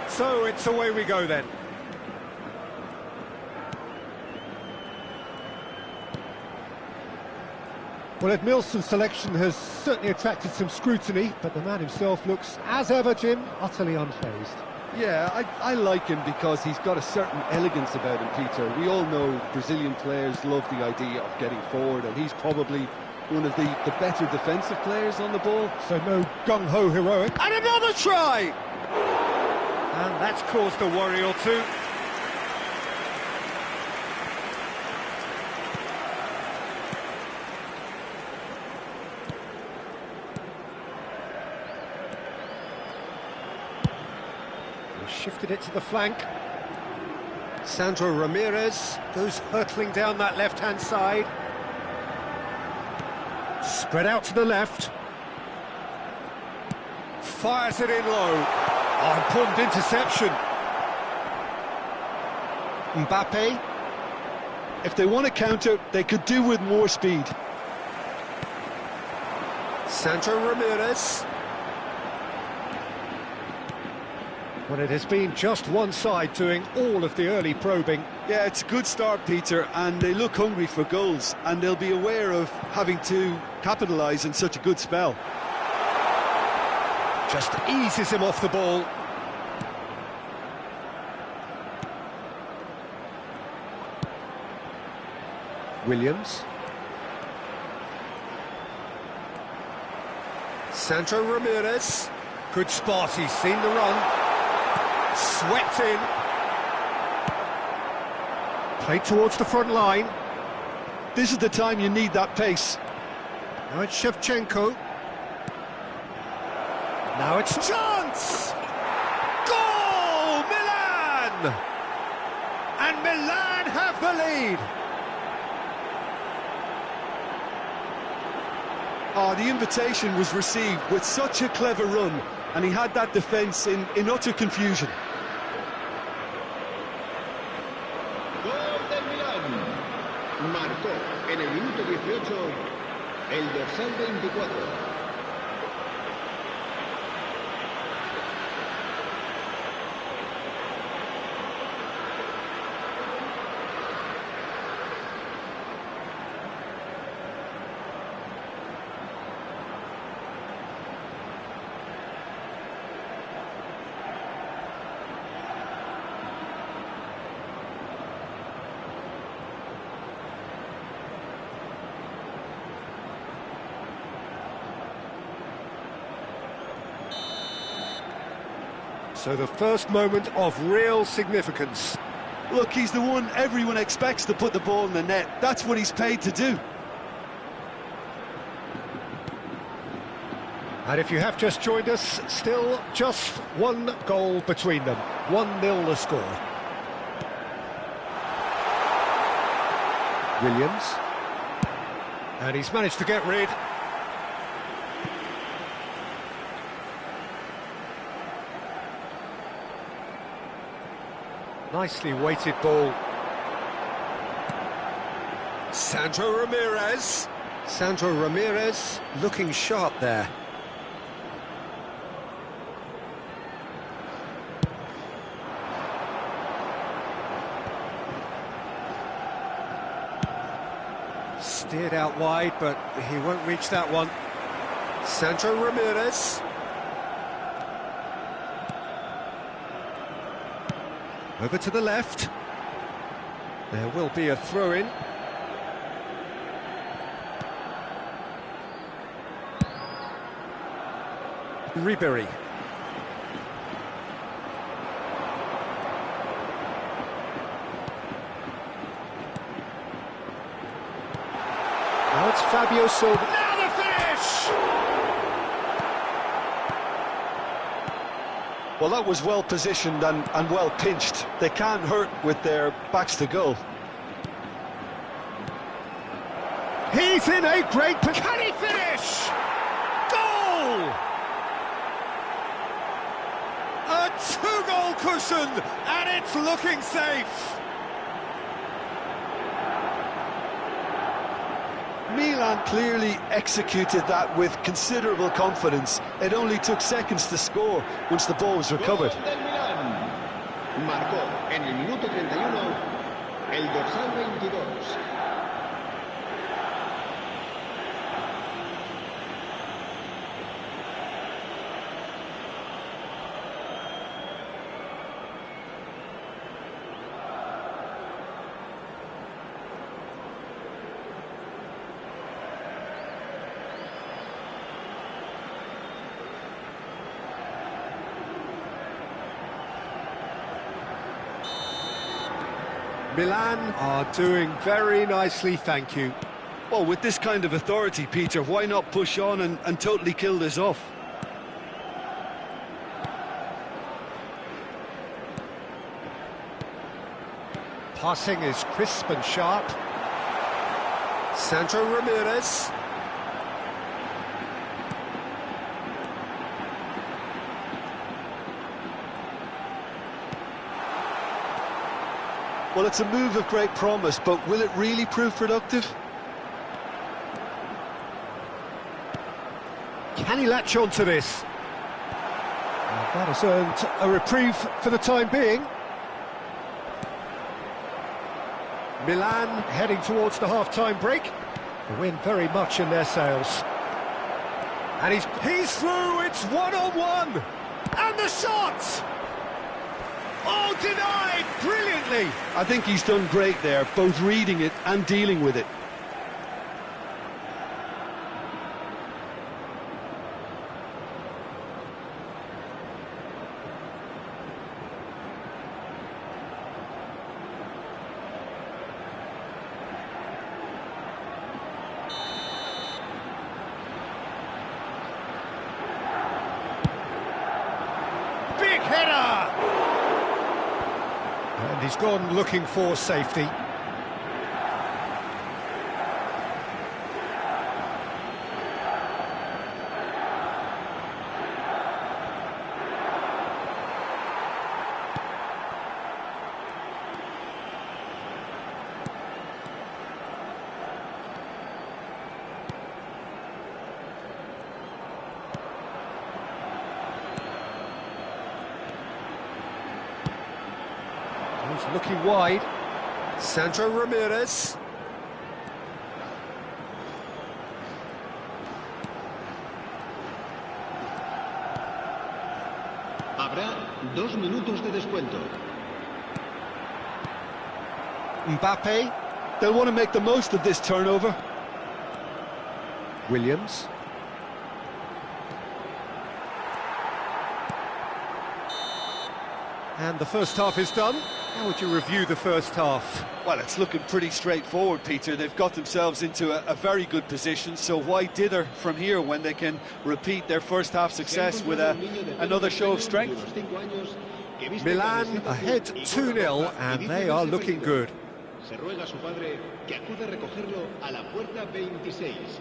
So it's away we go then. Well, Edmilson's selection has certainly attracted some scrutiny, but the man himself looks, as ever, Jim, utterly unfazed. Yeah, I like him because he's got a certain elegance about him, Peter. We all know Brazilian players love the idea of getting forward, and he's probably one of the better defensive players on the ball. So no gung-ho heroic. And another try! And that's caused a worry or two. He shifted it to the flank. Sandro Ramirez goes hurtling down that left-hand side. Spread out to the left. Fires it in low. Oh, important interception. Mbappe. If they want to counter, they could do with more speed. Sandro Ramirez. Well, it has been just one side doing all of the early probing. Yeah, it's a good start, Peter, and they look hungry for goals, and they'll be aware of having to capitalise in such a good spell. Just eases him off the ball. Williams. Sandro Ramirez. Good spot, he's seen the run. Swept in. Played towards the front line. This is the time you need that pace. Now it's Shevchenko. Now it's chance! Goal! Milan! And Milan have the lead! Oh, the invitation was received with such a clever run, and he had that defence in utter confusion. Gol del Milan. Marcó en el minuto 18 el dorsal 24. So the first moment of real significance. Look, he's the one everyone expects to put the ball in the net. That's what he's paid to do. And if you have just joined us, still just one goal between them. 1-0 the score. Williams. And he's managed to get rid. Nicely weighted ball. Sandro Ramirez. Sandro Ramirez looking sharp there. Steered out wide, but he won't reach that one. Sandro Ramirez. Over to the left. There will be a throw-in. Ribery. Now it's Fabio Silva. Now the finish! Well, that was well positioned and well pinched. They can't hurt with their backs to goal. He's in a great... Can he finish? Goal! A two-goal cushion, and it's looking safe. Milan clearly executed that with considerable confidence. It only took seconds to score once the ball was recovered. Gol del Milan. Marcó en el minuto 31 el dorsal 22. Milan are doing very nicely, thank you. Well, with this kind of authority, Peter, why not push on and totally kill this off? Passing is crisp and sharp. Sandro Ramirez. Well, it's a move of great promise, but will it really prove productive? Can he latch on to this? That has earned a reprieve for the time being. Milan heading towards the half-time break. The wind very much in their sails. And he's through, it's one-on-one! And the shot! Oh, denied brilliantly! I think he's done great there, both reading it and dealing with it. Big header! And he's gone looking for safety. He's looking wide. Sandro Ramirez. Habrá 2 minutos de descuento. Mbappe. They'll want to make the most of this turnover. Williams. And the first half is done. How would you review the first half? Well, it's looking pretty straightforward, Peter. They've got themselves into a very good position, so why dither from here when they can repeat their first half success with another show of strength? Milan ahead 2-0, and they are looking good. Se ruega a su padre que acude a recogerlo a la puerta 26.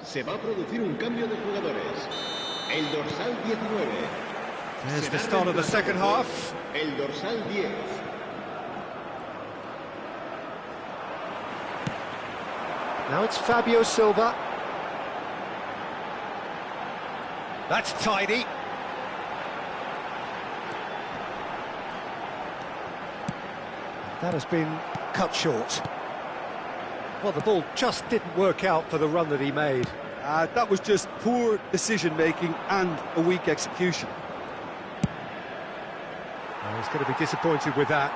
Se va a producir un cambio de jugadores. El dorsal 19. There's the start of the second half. El dorsal 10. Now it's Fabio Silva. That's tidy. That has been cut short. Well, the ball just didn't work out for the run that he made. That was just poor decision-making and a weak execution. Oh, he's going to be disappointed with that.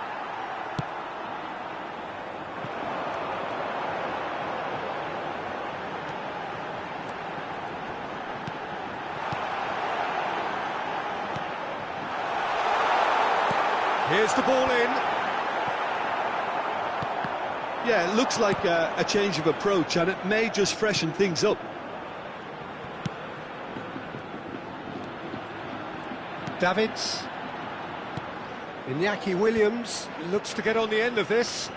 Here's the ball in. Yeah, it looks like a change of approach, and it may just freshen things up. Davids. Iñaki Williams looks to get on the end of this.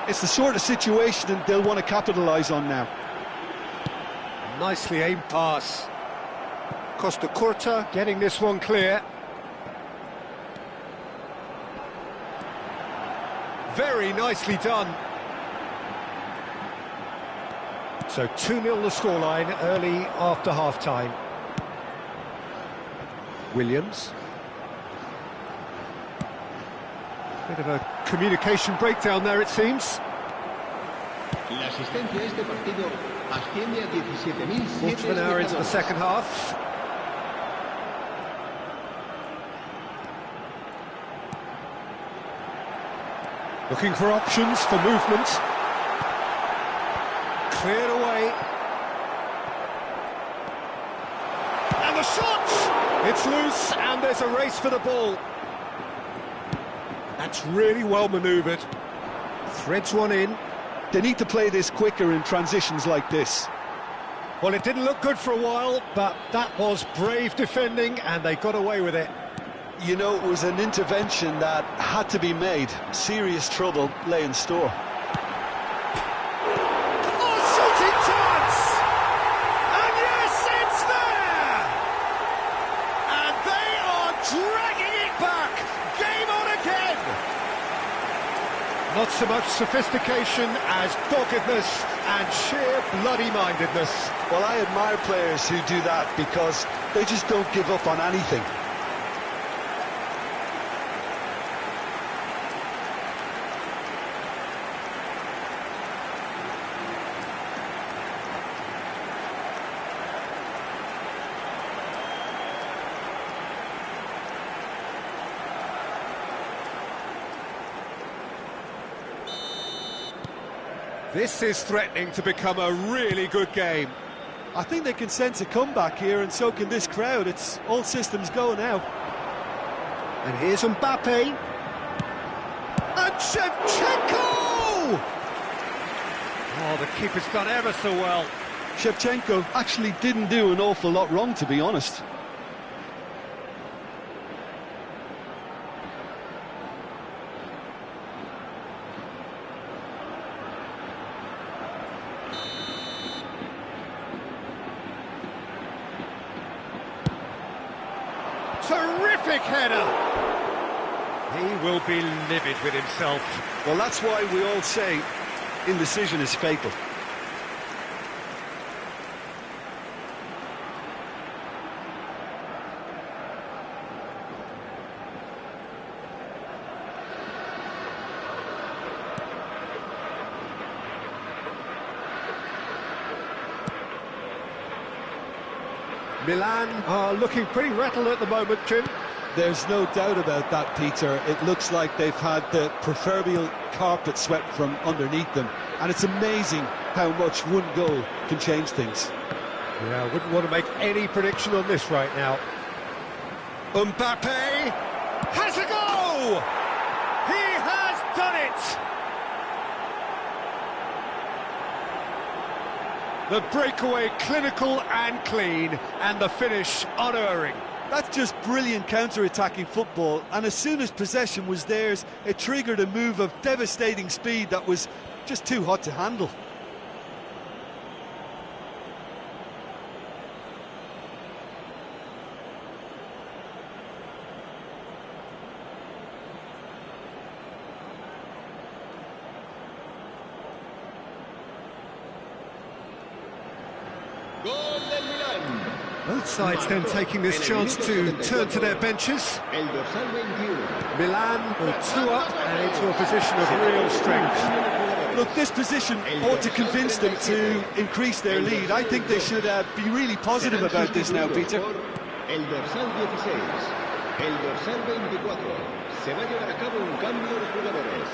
It's the sort of situation they'll want to capitalise on now. Nicely aimed pass. Costa Curta getting this one clear. Very nicely done. So 2-0 the scoreline early after half-time. Williams. Bit of a communication breakdown there, it seems. La asistencia a este partido asciende a 17.007 Quarter of an hour into the second half. Looking for options for movement. Cleared away. And the shot! It's loose, and there's a race for the ball. That's really well manoeuvred. Threads one in. They need to play this quicker in transitions like this. Well, it didn't look good for a while, but that was brave defending, and they got away with it. You know, it was an intervention that had to be made. Serious trouble lay in store. Oh, shooting chance! And yes, it's there! And they are dragging it back! Game on again! Not so much sophistication as doggedness and sheer bloody-mindedness. Well, I admire players who do that because they just don't give up on anything. This is threatening to become a really good game. I think they can sense a comeback here, and so can this crowd. It's all systems go now. And here's Mbappe. And Shevchenko! Oh, the keeper's done ever so well. Shevchenko actually didn't do an awful lot wrong, to be honest. Terrific header! He will be livid with himself. Well, that's why we all say indecision is fatal. Milan are looking pretty rattled at the moment, Jim. There's no doubt about that, Peter. It looks like they've had the proverbial carpet swept from underneath them. And it's amazing how much one goal can change things. Yeah, I wouldn't want to make any prediction on this right now. Mbappe has a goal! He has done it! The breakaway clinical and clean, and the finish unerring. That's just brilliant counter-attacking football, and as soon as possession was theirs, it triggered a move of devastating speed that was just too hot to handle. Gol del Milan. Both sides then taking this chance to turn to their benches. El dorsal 21. Milan will two up and into a position of real strength. Look, this position ought to convince them to increase their lead. I think they should be really positive about this now, Peter. El dorsal 16. El dorsal 24. Se va a llevar a cabo un cambio de jugadores.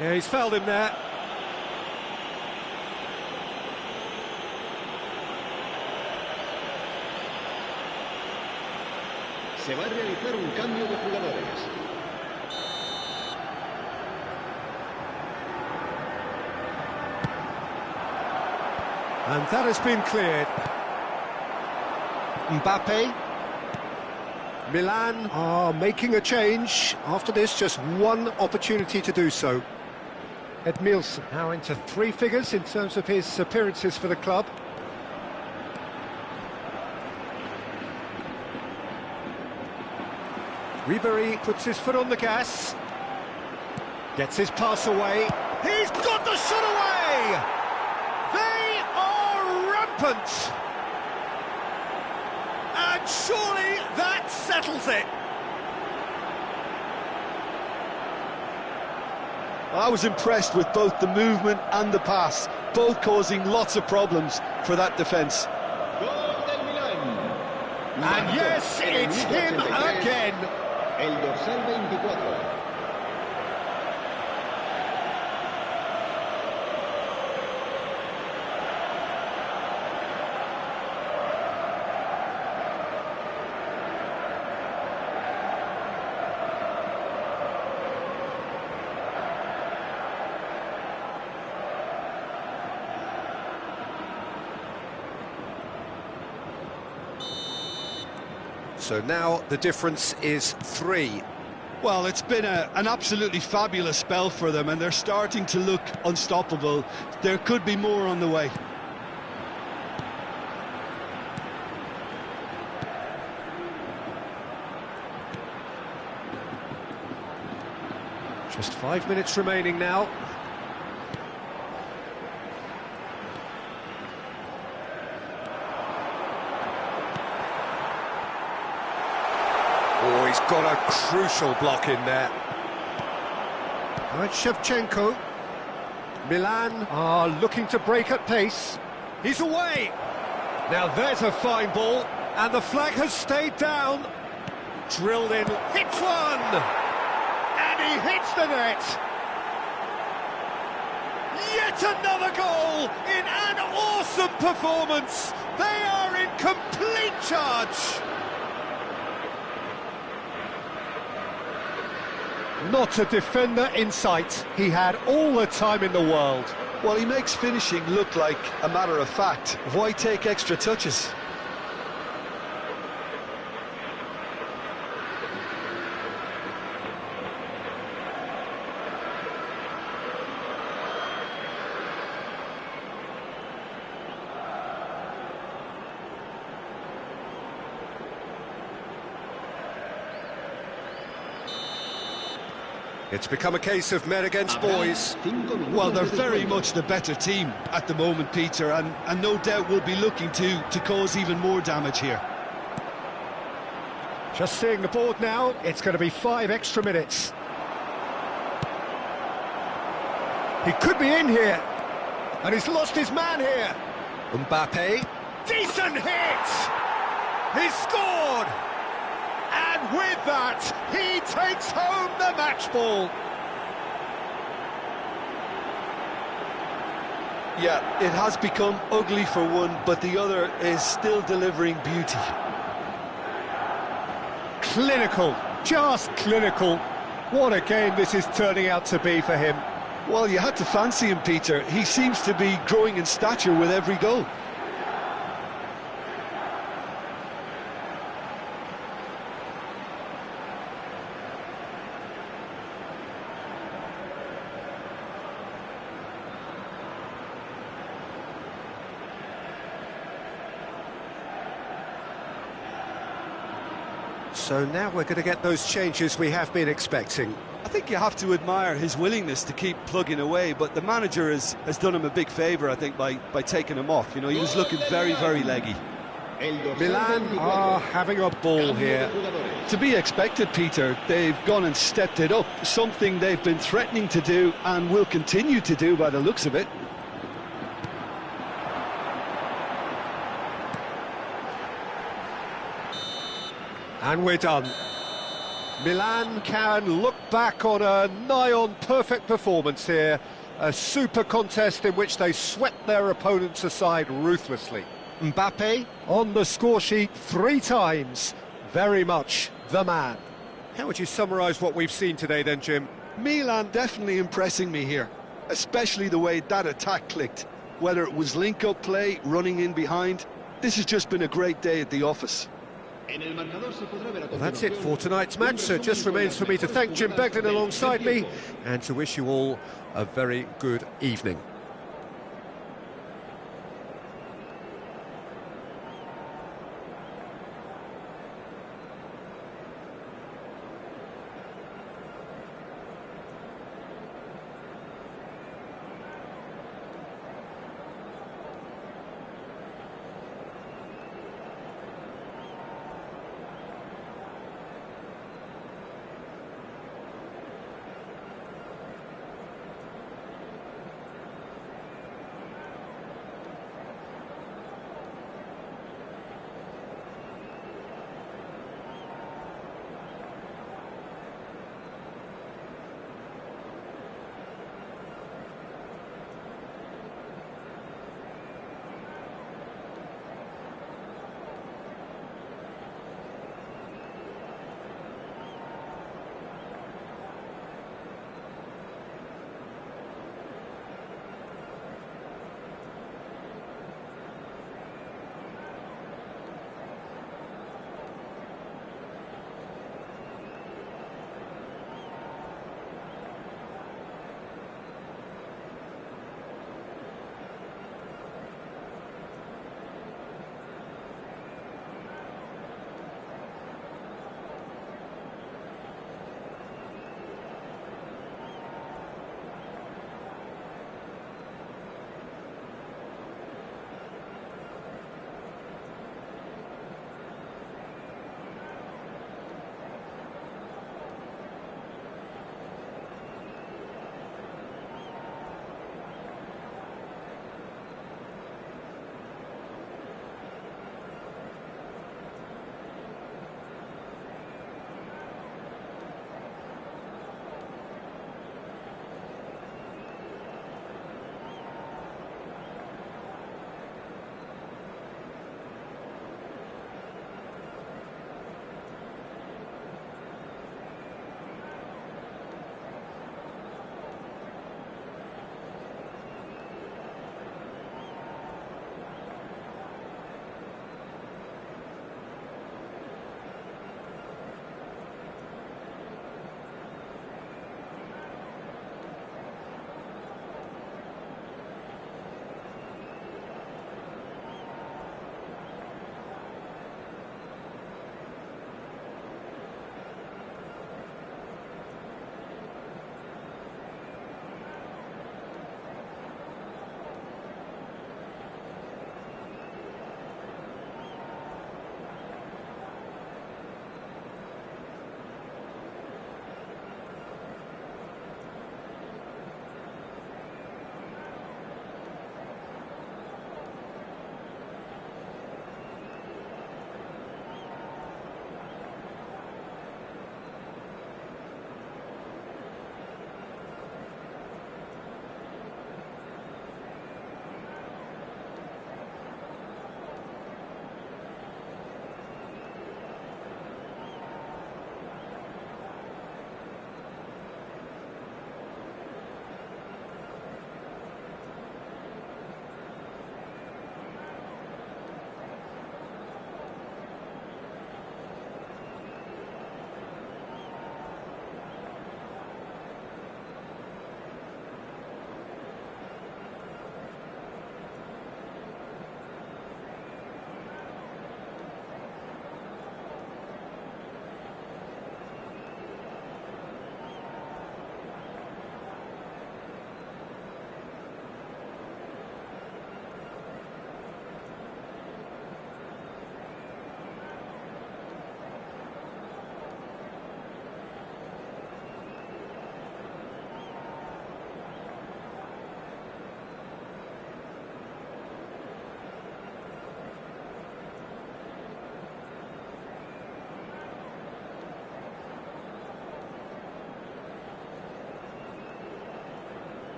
Yeah, he's fouled him there. Se va a realizar un cambio de jugadores. And that has been cleared. Mbappe. Milan are making a change. After this, just one opportunity to do so. Edmilson now into three figures in terms of his appearances for the club. Ribery puts his foot on the gas. Gets his pass away. He's got the shot away! They are rampant! And surely that settles it. I was impressed with both the movement and the pass, both causing lots of problems for that defence. Gol del Milan. And yes, it's him again. El dorsal 24. So now the difference is 3. Well, it's been an absolutely fabulous spell for them, and they're starting to look unstoppable. There could be more on the way. Just 5 minutes remaining now. Oh, he's got a crucial block in there. Right, Shevchenko. Milan are looking to break at pace. He's away. Now there's a fine ball, and the flag has stayed down. Drilled in, hits one, and he hits the net. Yet another goal in an awesome performance. They are in complete charge. Not a defender in sight. He had all the time in the world. Well, he makes finishing look like a matter of fact. Why take extra touches? It's become a case of men against boys. Well, they're very much the better team at the moment, Peter, and no doubt will be looking to cause even more damage here. Just seeing the board now, it's going to be 5 extra minutes. He could be in here, and he's lost his man here. Mbappe, decent hit! He's scored! And with that, he takes home the match ball. Yeah, it has become ugly for one, but the other is still delivering beauty. Clinical, just clinical. What a game this is turning out to be for him. Well, you had to fancy him, Peter. He seems to be growing in stature with every goal. So now we're going to get those changes we have been expecting. I think you have to admire his willingness to keep plugging away, but the manager has done him a big favour, I think, by taking him off. You know, he was looking very, very leggy. Milan are having a ball here. To be expected, Peter. They've gone and stepped it up, something they've been threatening to do and will continue to do by the looks of it. And we're done. Milan can look back on a nigh-on perfect performance here. A super contest in which they swept their opponents aside ruthlessly. Mbappe on the score sheet 3 times. Very much the man. How would you summarise what we've seen today then, Jim? Milan definitely impressing me here, especially the way that attack clicked. Whether it was link-up play, running in behind, this has just been a great day at the office. Well, that's it for tonight's match, so it just remains for me to thank Jim Beglin alongside me and to wish you all a very good evening.